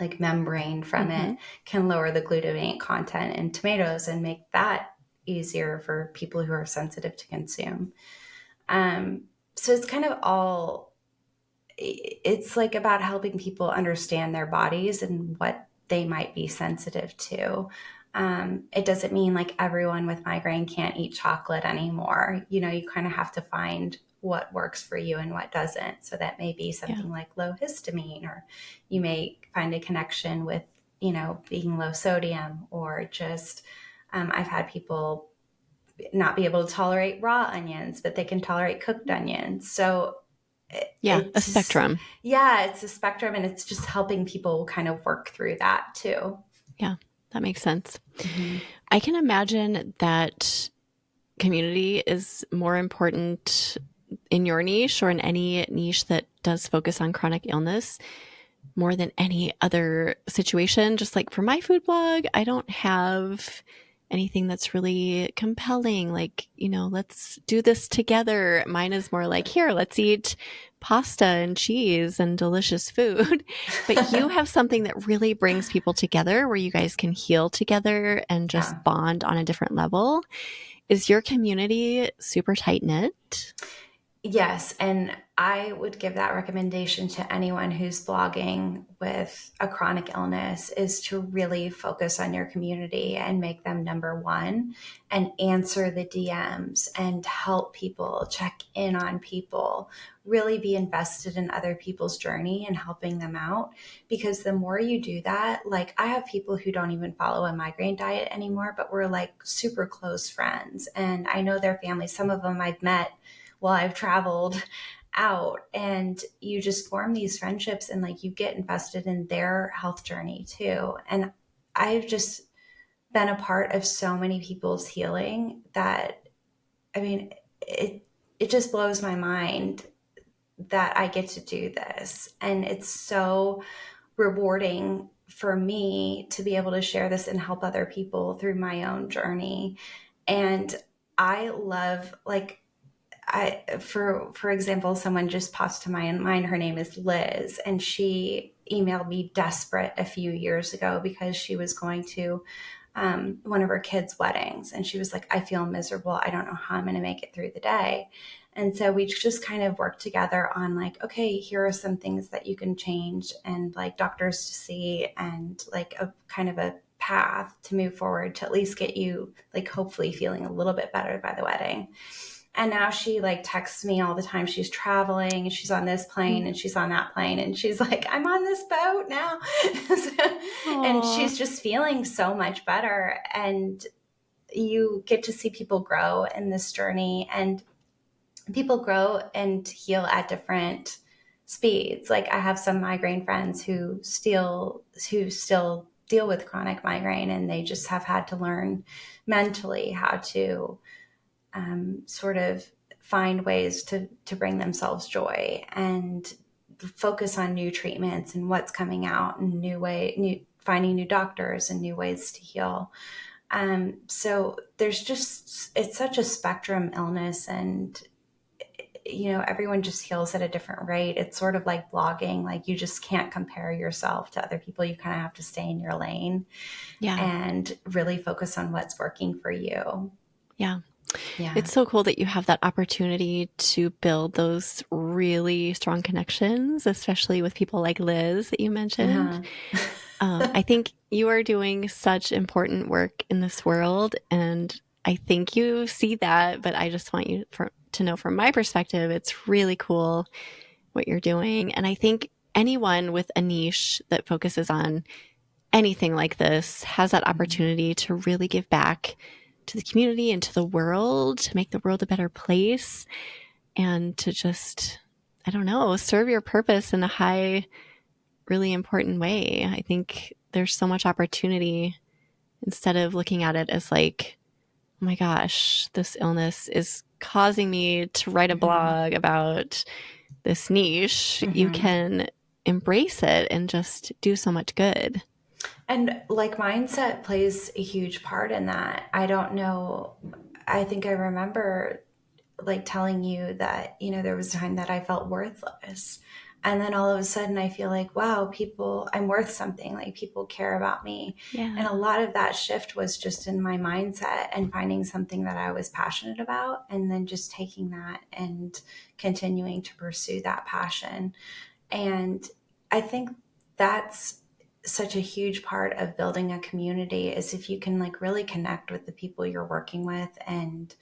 [SPEAKER 2] like membrane from it can lower the glutamate content in tomatoes and make that easier for people who are sensitive to consume. So it's kind of it's like about helping people understand their bodies and what they might be sensitive to. It doesn't mean like everyone with migraine can't eat chocolate anymore. You kind of have to find what works for you and what doesn't. So that may be something like low histamine, or you may find a connection with, being low sodium, or just, I've had people not be able to tolerate raw onions, but they can tolerate cooked onions. So
[SPEAKER 1] a spectrum.
[SPEAKER 2] It's a spectrum, and it's just helping people kind of work through that too.
[SPEAKER 1] Yeah, that makes sense. I can imagine that community is more important in your niche, or in any niche that does focus on chronic illness, more than any other situation. Just like for my food blog, I don't have anything that's really compelling, like, let's do this together. Mine is more like, here, let's eat pasta and cheese and delicious food. But you have something that really brings people together, where you guys can heal together and just bond on a different level. Is your community super tight-knit?
[SPEAKER 2] Yes, and I would give that recommendation to anyone who's blogging with a chronic illness, is to really focus on your community and make them number one, and answer the DMs and help people, check in on people, really be invested in other people's journey and helping them out. Because the more you do that, like I have people who don't even follow a migraine diet anymore, but we're like super close friends. And I know their families, some of them I've met while I've traveled out, and you just form these friendships, and like you get invested in their health journey too. And I've just been a part of so many people's healing that, I mean, it just blows my mind that I get to do this. And it's so rewarding for me to be able to share this and help other people through my own journey. And I love, like, for example, someone just popped to my mind. Her name is Liz, and she emailed me desperate a few years ago because she was going to one of her kids' weddings, and she was like, I feel miserable. I don't know how I'm going to make it through the day. And so we just kind of worked together on like, okay, here are some things that you can change, and like doctors to see, and like a kind of a path to move forward to at least get you like hopefully feeling a little bit better by the wedding. And now she like texts me all the time. She's traveling, and she's on this plane and she's on that plane, and she's like, I'm on this boat now. And she's just feeling so much better. And you get to see people grow in this journey, and people grow and heal at different speeds. Like I have some migraine friends who still deal with chronic migraine, and they just have had to learn mentally how to sort of find ways to bring themselves joy, and focus on new treatments and what's coming out, and finding new doctors and new ways to heal. So it's such a spectrum illness, and everyone just heals at a different rate. It's sort of like blogging. Like you just can't compare yourself to other people. You kind of have to stay in your lane and really focus on what's working for you.
[SPEAKER 1] Yeah.
[SPEAKER 2] Yeah.
[SPEAKER 1] It's so cool that you have that opportunity to build those really strong connections, especially with people like Liz that you mentioned.
[SPEAKER 2] Uh-huh.
[SPEAKER 1] I think you are doing such important work in this world, and I think you see that, but I just want you to know from my perspective, it's really cool what you're doing. And I think anyone with a niche that focuses on anything like this has that opportunity to really give back to the community and to the world, to make the world a better place, and to just, I don't know, serve your purpose in a high, really important way. I think there's so much opportunity instead of looking at it as like, oh my gosh, this illness is causing me to write a
[SPEAKER 2] Mhm.
[SPEAKER 1] blog about this niche. You
[SPEAKER 2] Mhm.
[SPEAKER 1] can embrace it and just do so much good.
[SPEAKER 2] And like mindset plays a huge part in that. I don't know. I think I remember like telling you that, there was a time that I felt worthless. And then all of a sudden I feel like, wow, I'm worth something. Like people care about me. And
[SPEAKER 1] Yeah.
[SPEAKER 2] a lot of that shift was just in my mindset and finding something that I was passionate about and then just taking that and continuing to pursue that passion. And I think that's such a huge part of building a community is if you can like really connect with the people you're working with and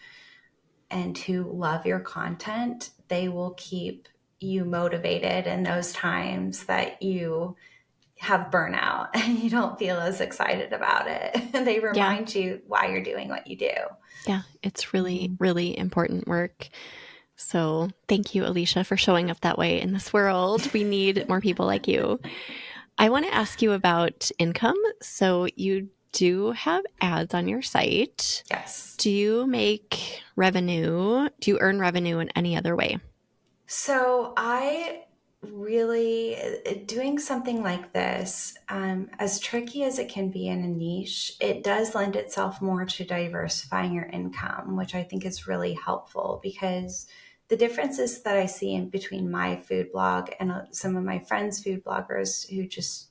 [SPEAKER 2] who love your content, they will keep you motivated in those times that you have burnout and you don't feel as excited about it. And they
[SPEAKER 1] Yeah.
[SPEAKER 2] remind you why you're doing what you do.
[SPEAKER 1] Yeah. It's really,
[SPEAKER 2] Mm-hmm.
[SPEAKER 1] really important work. So thank you, Alicia, for showing up that way in this world. We need more people like you. I want to ask you about income. So you do have ads on your site.
[SPEAKER 2] Yes.
[SPEAKER 1] Do you make revenue? Do you earn revenue in any other way?
[SPEAKER 2] So I really doing something like this, as tricky as it can be in a niche, it does lend itself more to diversifying your income, which I think is really helpful because the differences that I see in between my food blog and some of my friends' food blogs who just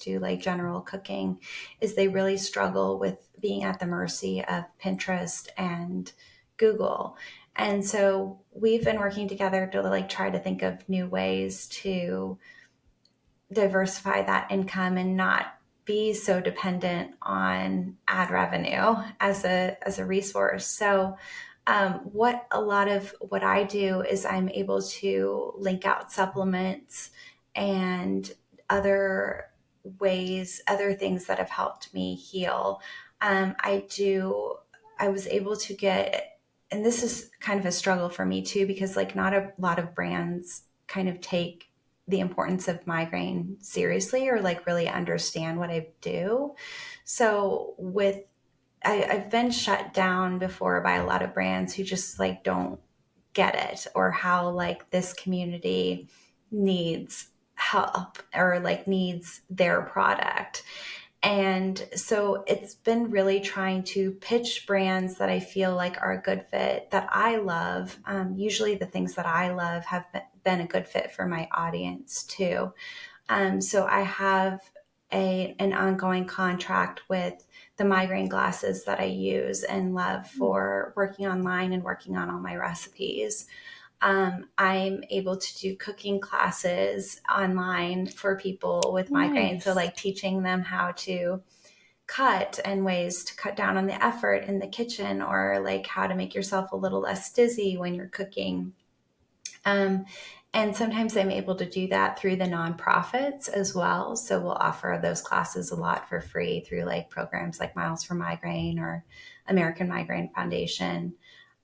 [SPEAKER 2] do like general cooking is they really struggle with being at the mercy of Pinterest and Google. And so we've been working together to like try to think of new ways to diversify that income and not be so dependent on ad revenue as a resource. So what a lot of what I do is I'm able to link out supplements and other other things that have helped me heal. I was able to get, and this is kind of a struggle for me too, because like not a lot of brands kind of take the importance of migraine seriously or like really understand what I do. So I've been shut down before by a lot of brands who just like don't get it or how like this community needs help or like needs their product. And so it's been really trying to pitch brands that I feel like are a good fit that I love. Usually the things that I love have been a good fit for my audience too. So I have an ongoing contract with the migraine glasses that I use and love for working online and working on all my recipes. I'm able to do cooking classes online for people with migraines. So,
[SPEAKER 1] Nice.
[SPEAKER 2] like teaching them how to cut and ways to cut down on the effort in the kitchen, or like how to make yourself a little less dizzy when you're cooking. Um, and sometimes I'm able to do that through the nonprofits as well. So we'll offer those classes a lot for free through like programs like Miles for Migraine or American Migraine Foundation.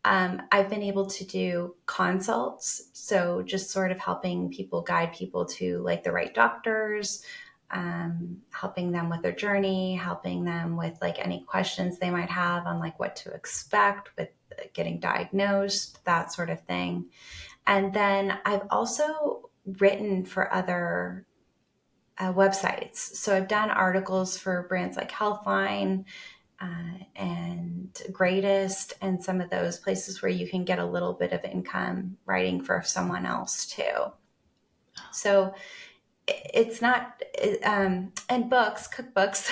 [SPEAKER 2] I've been able to do consults, so just sort of helping people, guide people to like the right doctors, helping them with their journey, helping them with like any questions they might have on like what to expect with getting diagnosed, that sort of thing. And then I've also written for other websites. So I've done articles for brands like Healthline and Greatest, and some of those places where you can get a little bit of income writing for someone else too. So it's not, and books, cookbooks,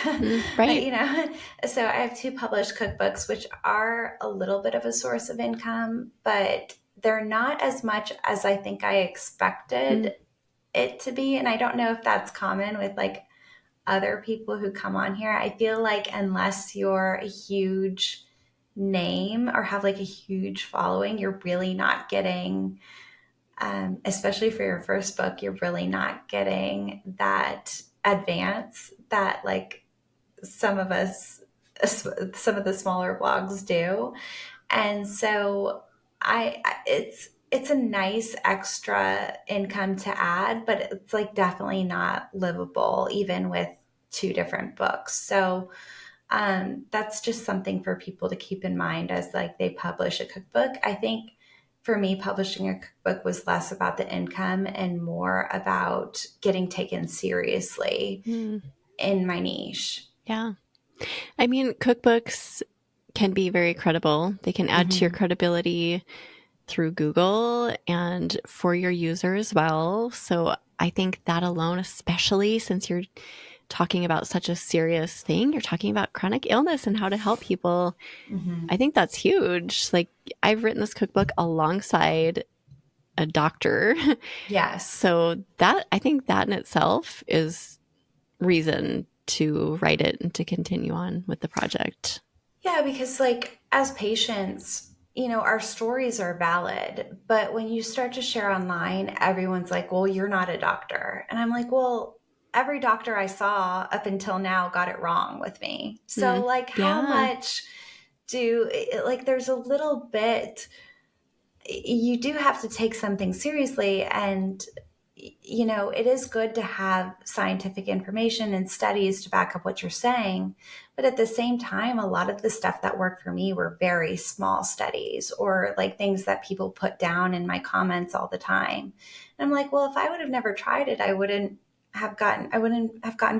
[SPEAKER 1] Right.
[SPEAKER 2] so I have 2 published cookbooks, which are a little bit of a source of income, but they're not as much as I think I expected
[SPEAKER 1] Mm,
[SPEAKER 2] it to be. And I don't know if that's common with like other people who come on here. I feel like unless you're a huge name or have like a huge following, you're really not getting, especially for your first book, you're really not getting that advance that like some of us, some of the smaller blogs do. And so it's a nice extra income to add, but it's like definitely not livable even with 2 different books. So that's just something for people to keep in mind as like they publish a cookbook. I think for me, publishing a cookbook was less about the income and more about getting taken seriously
[SPEAKER 1] mm,
[SPEAKER 2] in my niche.
[SPEAKER 1] yeah. I mean, cookbooks can be very credible. They can add to your
[SPEAKER 2] Mm-hmm.
[SPEAKER 1] credibility through Google and for your user as well. So I think that alone, especially since you're talking about such a serious thing, you're talking about chronic illness and how to help people.
[SPEAKER 2] Mm-hmm.
[SPEAKER 1] I think that's huge. Like, I've written this cookbook alongside a doctor.
[SPEAKER 2] Yes.
[SPEAKER 1] So that, I think that in itself is reason to write it and to continue on with the project.
[SPEAKER 2] Yeah, because like as patients, our stories are valid, but when you start to share online, everyone's like, well, you're not a doctor. And I'm like, well, every doctor I saw up until now got it wrong with me. So,
[SPEAKER 1] Mm,
[SPEAKER 2] like, how
[SPEAKER 1] yeah.
[SPEAKER 2] much like, there's a little bit, you do have to take something seriously. And it is good to have scientific information and studies to back up what you're saying. But at the same time, a lot of the stuff that worked for me were very small studies or like things that people put down in my comments all the time. And I'm like, well, if I would have never tried it, I wouldn't have gotten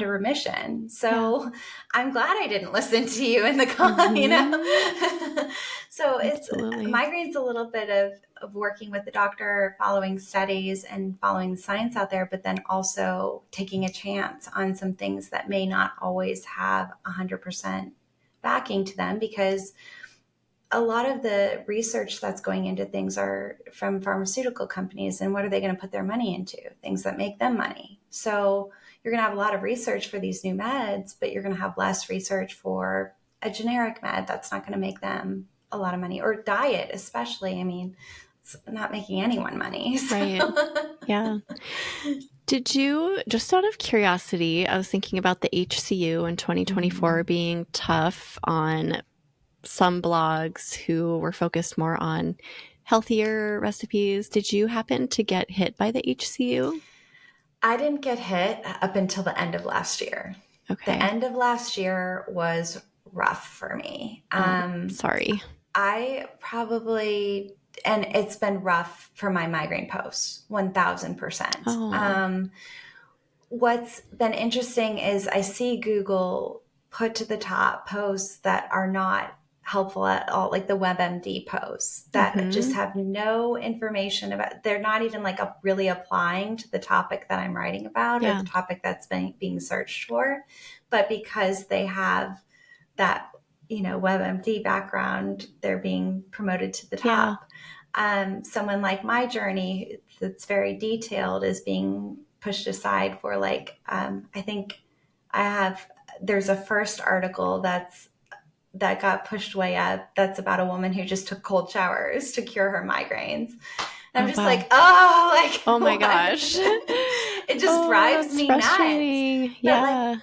[SPEAKER 2] to remission.
[SPEAKER 1] Yeah.
[SPEAKER 2] So I'm glad I didn't listen to you in the
[SPEAKER 1] Hmm.
[SPEAKER 2] So it's
[SPEAKER 1] Absolutely.
[SPEAKER 2] migraine's a little bit of working with the doctor, following studies and following the science out there, but then also taking a chance on some things that may not always have 100% backing to them, because a lot of the research that's going into things are from pharmaceutical companies. And what are they going to put their money into? Things that make them money. So you're going to have a lot of research for these new meds, but you're going to have less research for a generic med that's not going to make them a lot of money, or diet, especially. I mean, it's not making anyone money.
[SPEAKER 1] Right.
[SPEAKER 2] So.
[SPEAKER 1] Yeah. Did you, just out of curiosity, I was thinking about the HCU in 2024
[SPEAKER 2] Mhm.
[SPEAKER 1] being tough on some blogs who were focused more on healthier recipes. Did you happen to get hit by the HCU?
[SPEAKER 2] I didn't get hit up until the end of last year. The
[SPEAKER 1] Okay.
[SPEAKER 2] end of last year was rough for me.
[SPEAKER 1] Oh, sorry.
[SPEAKER 2] I probably, and it's been rough for my migraine posts, 1000%.
[SPEAKER 1] Oh,
[SPEAKER 2] What's been interesting is I see Google put to the top posts that are not helpful at all, like the WebMD posts that just
[SPEAKER 1] mm-hmm.
[SPEAKER 2] have no information about, they're not even like really applying to the topic that I'm writing about or
[SPEAKER 1] Yeah.
[SPEAKER 2] the topic that's being searched for. But because they have that, WebMD background, they're being promoted to the
[SPEAKER 1] Yeah.
[SPEAKER 2] top. Someone like my journey that's very detailed is being pushed aside for like, I think I have, there's a first article that got pushed way up that's about a woman who just took cold showers to cure her migraines. And I'm
[SPEAKER 1] Oh,
[SPEAKER 2] just
[SPEAKER 1] wow.
[SPEAKER 2] like, oh, like
[SPEAKER 1] Oh my
[SPEAKER 2] what?
[SPEAKER 1] gosh.
[SPEAKER 2] It just
[SPEAKER 1] Oh,
[SPEAKER 2] drives
[SPEAKER 1] that's
[SPEAKER 2] me nuts.
[SPEAKER 1] frustrating.
[SPEAKER 2] But like,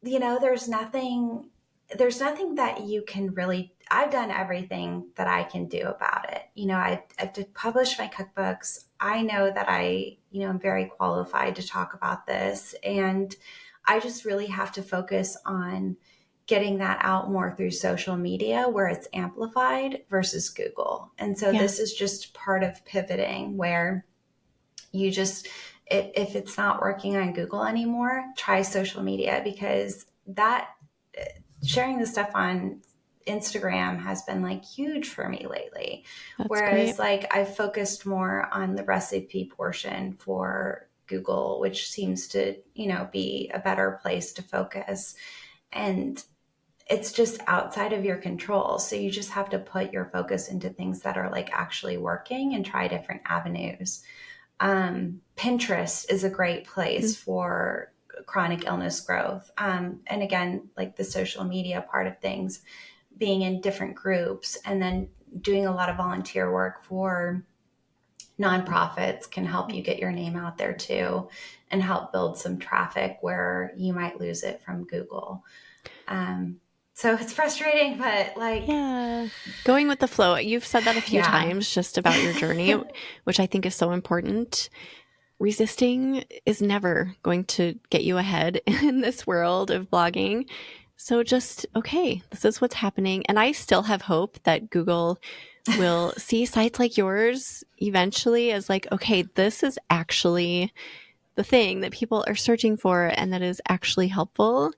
[SPEAKER 1] Yeah.
[SPEAKER 2] there's nothing that you can really, I've done everything that I can do about it. I've published my cookbooks. I know that I'm very qualified to talk about this. And I just really have to focus on getting that out more through social media where it's amplified versus Google. And so
[SPEAKER 1] Yeah.
[SPEAKER 2] this is just part of pivoting where you just, if it's not working on Google anymore, try social media, because that sharing the stuff on Instagram has been like huge for me lately.
[SPEAKER 1] That's great.
[SPEAKER 2] Whereas like I've focused more on the recipe portion for Google, which seems to, be a better place to focus. And it's just outside of your control. So you just have to put your focus into things that are like actually working and try different avenues. Pinterest is a great place for chronic illness growth. And again, like the social media part of things, being in different groups and then doing a lot of volunteer work for nonprofits can help you get your name out there too and help build some traffic where you might lose it from Google. So it's frustrating, but
[SPEAKER 1] going with the flow. You've said that a few times just about your journey, which I think is so important. Resisting is never going to get you ahead in this world of blogging. So just, okay, this is what's happening. And I still have hope that Google will see sites like yours eventually as like, okay, this is actually the thing that people are searching for and that is actually helpful.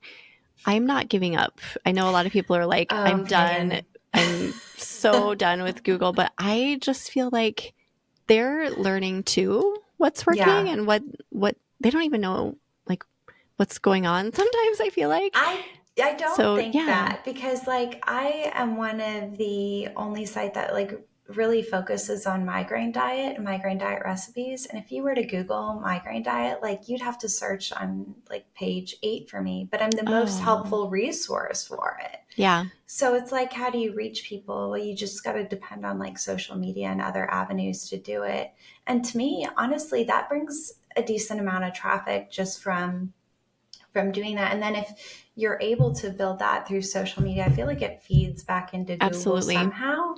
[SPEAKER 1] I'm not giving up. I know a lot of people are like, I'm done. I'm so done with Google, but I just feel like they're learning too what's working and what they don't even know like what's going on. Sometimes I feel like
[SPEAKER 2] I don't think that, because like I am one of the only site that like really focuses on migraine diet and migraine diet recipes. And if you were to Google migraine diet, like you'd have to search on like page 8 for me, but I'm the most helpful resource for it.
[SPEAKER 1] Yeah.
[SPEAKER 2] So it's like, how do you reach people? Well, you just got to depend on like social media and other avenues to do it. And to me, honestly, that brings a decent amount of traffic just from doing that. And then if you're able to build that through social media, I feel like it feeds back into Google somehow.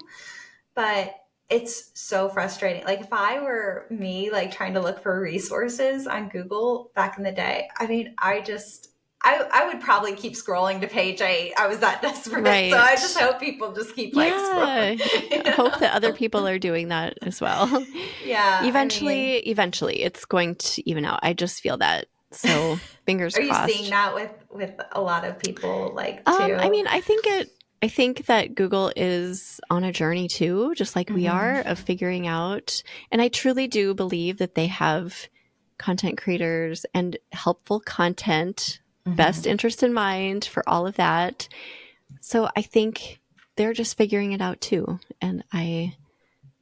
[SPEAKER 2] But it's so frustrating. Like if I were me, like trying to look for resources on Google back in the day, I mean, I would probably keep scrolling to page 8. I was that desperate. Right. So I just hope people just keep like scrolling.
[SPEAKER 1] I hope that other people are doing that as well.
[SPEAKER 2] Yeah.
[SPEAKER 1] Eventually it's going to even out. I just feel that. So fingers crossed.
[SPEAKER 2] Are you seeing that with a lot of people like too?
[SPEAKER 1] I mean, I think that Google is on a journey too, just like we are, of figuring out. And I truly do believe that they have content creators and helpful content, best interest in mind for all of that. So I think they're just figuring it out too. And I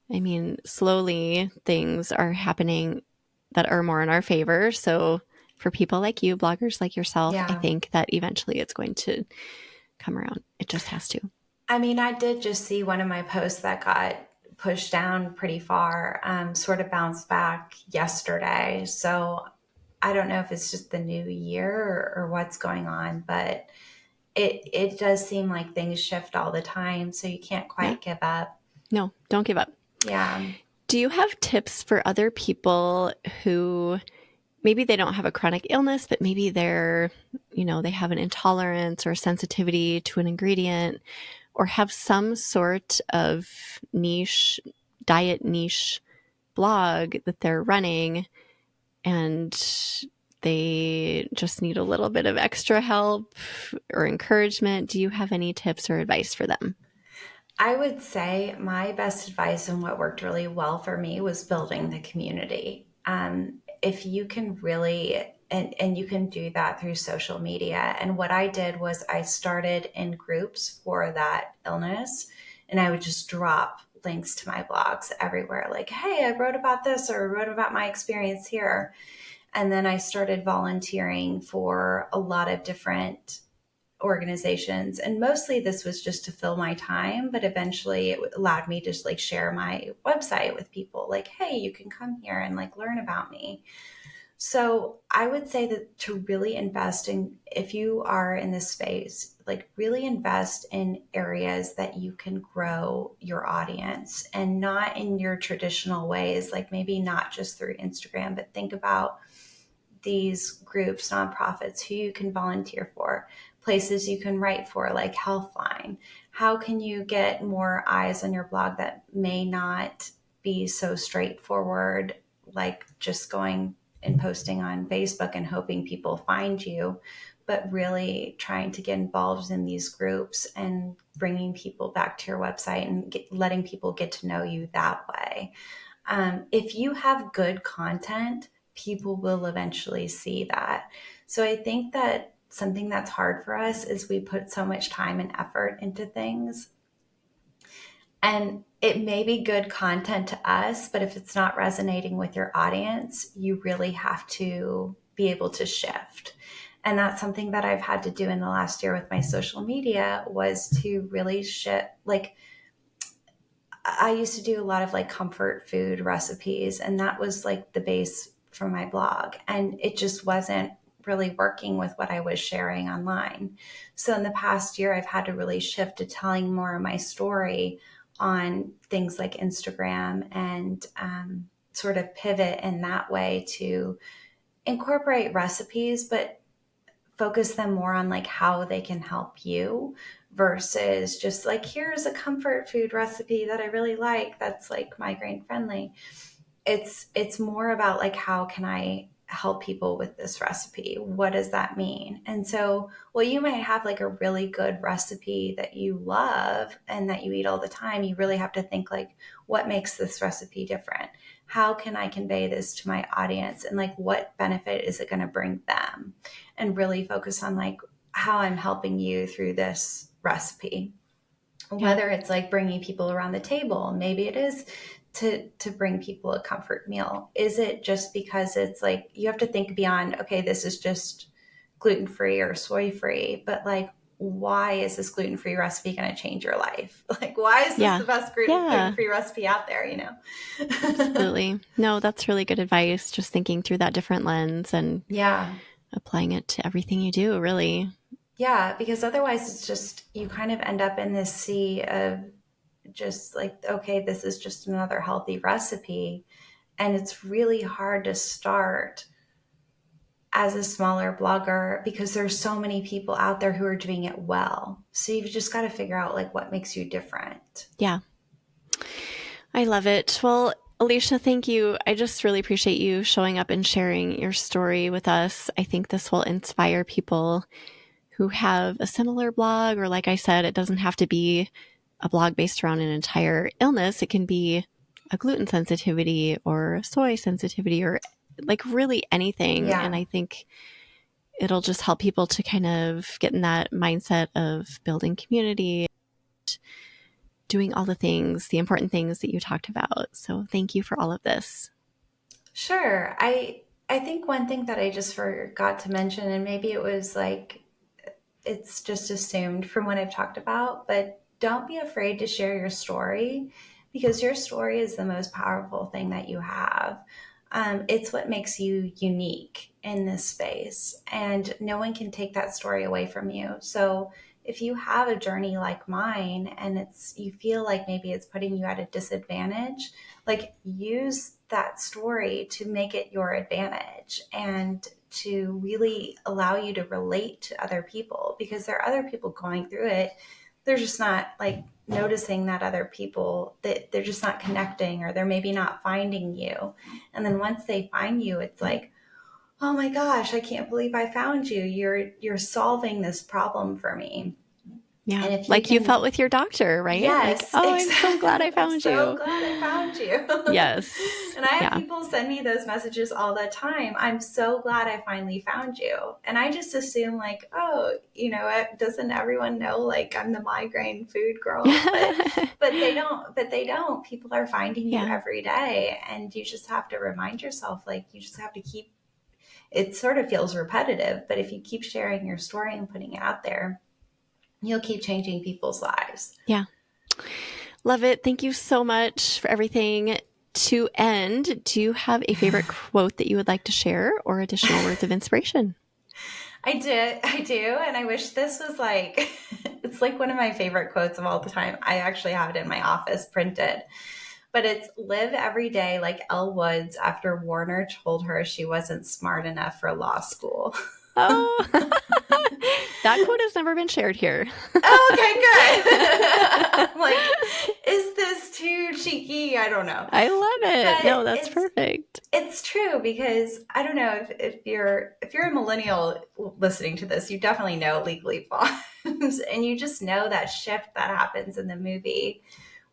[SPEAKER 1] mean, slowly things are happening that are more in our favor. So for people like you, bloggers like yourself, I think that eventually it's going to come around. It just has to.
[SPEAKER 2] I mean, I did just see one of my posts that got pushed down pretty far, sort of bounced back yesterday. So I don't know if it's just the new year or what's going on, but it does seem like things shift all the time. So you can't quite give up.
[SPEAKER 1] No, don't give up.
[SPEAKER 2] Yeah.
[SPEAKER 1] Do you have tips for other people who maybe they don't have a chronic illness, but maybe they're, they have an intolerance or sensitivity to an ingredient, or have some sort of diet niche blog that they're running and they just need a little bit of extra help or encouragement? Do you have any tips or advice for them?
[SPEAKER 2] I would say my best advice and what worked really well for me was building the community. If you can really, and you can do that through social media. And what I did was I started in groups for that illness, and I would just drop links to my blogs everywhere. Like, hey, I wrote about this or wrote about my experience here. And then I started volunteering for a lot of different organizations. And mostly this was just to fill my time, but eventually it allowed me to just like share my website with people like, hey, you can come here and like learn about me. So I would say that to really invest in, if you are in this space, like really invest in areas that you can grow your audience, and not in your traditional ways, like maybe not just through Instagram, but think about these groups, nonprofits, who you can volunteer for, places you can write for, like Healthline. How can you get more eyes on your blog that may not be so straightforward, like just going and posting on Facebook and hoping people find you, but really trying to get involved in these groups and bringing people back to your website and letting people get to know you that way. If you have good content, people will eventually see that. So I think that something that's hard for us is we put so much time and effort into things, and it may be good content to us, but if it's not resonating with your audience, you really have to be able to shift. And that's something that I've had to do in the last year with my social media, was to really shift. Like, I used to do a lot of like comfort food recipes, and that was like the base for my blog. And it just wasn't really working with what I was sharing online. So in the past year, I've had to really shift to telling more of my story on things like Instagram, and sort of pivot in that way to incorporate recipes, but focus them more on like how they can help you, versus just like, here's a comfort food recipe that I really like that's like migraine friendly. It's more about like, how can I help people with this recipe? What does that mean? And so, well, you might have like a really good recipe that you love and that you eat all the time. You really have to think like, what makes this recipe different? How can I convey this to my audience? And like, what benefit is it going to bring them? And really focus on like how I'm helping you through this recipe. Whether it's like bringing people around the table, maybe it is to bring people a comfort meal. Is it just because it's like, you have to think beyond, okay, this is just gluten-free or soy-free, but like, why is this gluten-free recipe going to change your life? Like, why is this the best gluten-free recipe out there, you know?
[SPEAKER 1] Absolutely. No, that's really good advice. Just thinking through that different lens and applying it to everything you do, really.
[SPEAKER 2] Yeah, because otherwise it's just, you kind of end up in this sea of just like, okay, this is just another healthy recipe. And it's really hard to start as a smaller blogger because there's so many people out there who are doing it well. So you've just got to figure out like what makes you different.
[SPEAKER 1] Yeah. I love it. Well, Alicia, thank you. I just really appreciate you showing up and sharing your story with us. I think this will inspire people who have a similar blog, or like I said, it doesn't have to be a blog based around an entire illness. It can be a gluten sensitivity or soy sensitivity or like really anything.
[SPEAKER 2] Yeah.
[SPEAKER 1] And I think it'll just help people to kind of get in that mindset of building community, doing all the things, the important things that you talked about. So thank you for all of this.
[SPEAKER 2] Sure. I think one thing that I just forgot to mention, and maybe it was like, it's just assumed from what I've talked about, but don't be afraid to share your story, because your story is the most powerful thing that you have. It's what makes you unique in this space, and no one can take that story away from you. So if you have a journey like mine and you feel like maybe it's putting you at a disadvantage, like, use that story to make it your advantage and to really allow you to relate to other people, because there are other people going through it. They're just not like noticing that other people, that they're just not connecting, or they're maybe not finding you. And then once they find you, it's like, oh my gosh, I can't believe I found you. You're solving this problem for me.
[SPEAKER 1] Yeah.
[SPEAKER 2] And if
[SPEAKER 1] like you felt with your doctor, right?
[SPEAKER 2] Yes.
[SPEAKER 1] Like, oh, exactly. I'm so glad I found you.
[SPEAKER 2] So glad I found you.
[SPEAKER 1] Yes.
[SPEAKER 2] And I have people send me those messages all the time. I'm so glad I finally found you. And I just assume like, oh, doesn't everyone know like I'm the migraine food girl? But they don't. People are finding you every day. And you just have to remind yourself, like, you just have to keep, it sort of feels repetitive, but if you keep sharing your story and putting it out there, you'll keep changing people's lives.
[SPEAKER 1] Yeah. Love it. Thank you so much for everything. To end, do you have a favorite quote that you would like to share, or additional words of inspiration?
[SPEAKER 2] I do. And I wish this was like, it's like one of my favorite quotes of all the time. I actually have it in my office printed, but it's, live every day like Elle Woods after Warner told her she wasn't smart enough for law school.
[SPEAKER 1] Oh, that quote has never been shared here.
[SPEAKER 2] Okay, good. I'm like, is this too cheeky? I don't know.
[SPEAKER 1] I love it. But no, that's perfect.
[SPEAKER 2] It's true, because I don't know if you're a millennial listening to this, you definitely know Legally Blonde, and you just know that shift that happens in the movie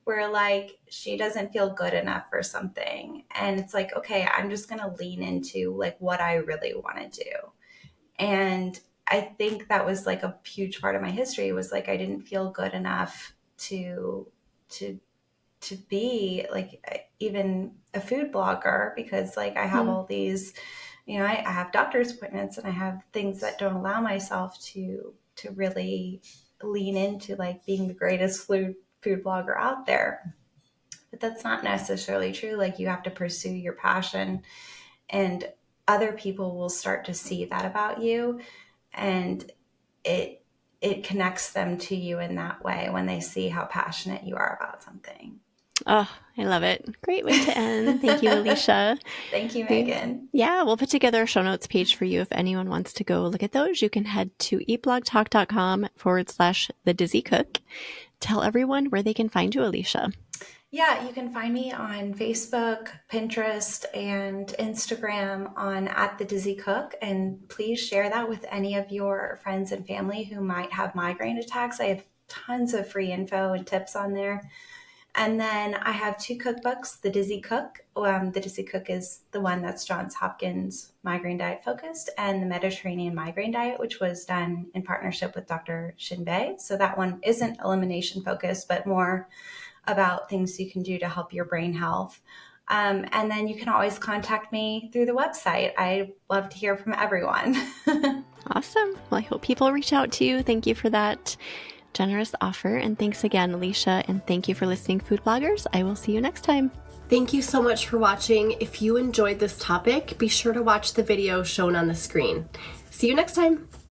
[SPEAKER 2] where like she doesn't feel good enough for something. And it's like, okay, I'm just going to lean into like what I really want to do. And I think that was like a huge part of my history, was like I didn't feel good enough to to to be like even a food blogger, because like I have all these, I have doctor's appointments and I have things that don't allow myself to really lean into like being the greatest food blogger out there. But that's not necessarily true. Like you have to pursue your passion, and other people will start to see that about you, and it connects them to you in that way when they see how passionate you are about something.
[SPEAKER 1] Oh, I love it. Great way to end. Thank you, Alicia.
[SPEAKER 2] Thank you, Megan.
[SPEAKER 1] Yeah, we'll put together a show notes page for you if anyone wants to go look at those. You can head to eatblogtalk.com/The Dizzy Cook. Tell everyone where they can find you, Alicia.
[SPEAKER 2] Yeah, you can find me on Facebook, Pinterest, and Instagram on @TheDizzyCook. And please share that with any of your friends and family who might have migraine attacks. I have tons of free info and tips on there. And then I have 2 cookbooks, The Dizzy Cook. The Dizzy Cook is the one that's Johns Hopkins migraine diet focused, and the Mediterranean migraine diet, which was done in partnership with Dr. Shinbei. So that one isn't elimination focused, but more about things you can do to help your brain health. And then you can always contact me through the website. I love to hear from everyone.
[SPEAKER 1] Awesome. Well, I hope people reach out to you. Thank you for that generous offer. And thanks again, Alicia. And thank you for listening, food bloggers. I will see you next time.
[SPEAKER 3] Thank you so much for watching. If you enjoyed this topic, be sure to watch the video shown on the screen. See you next time.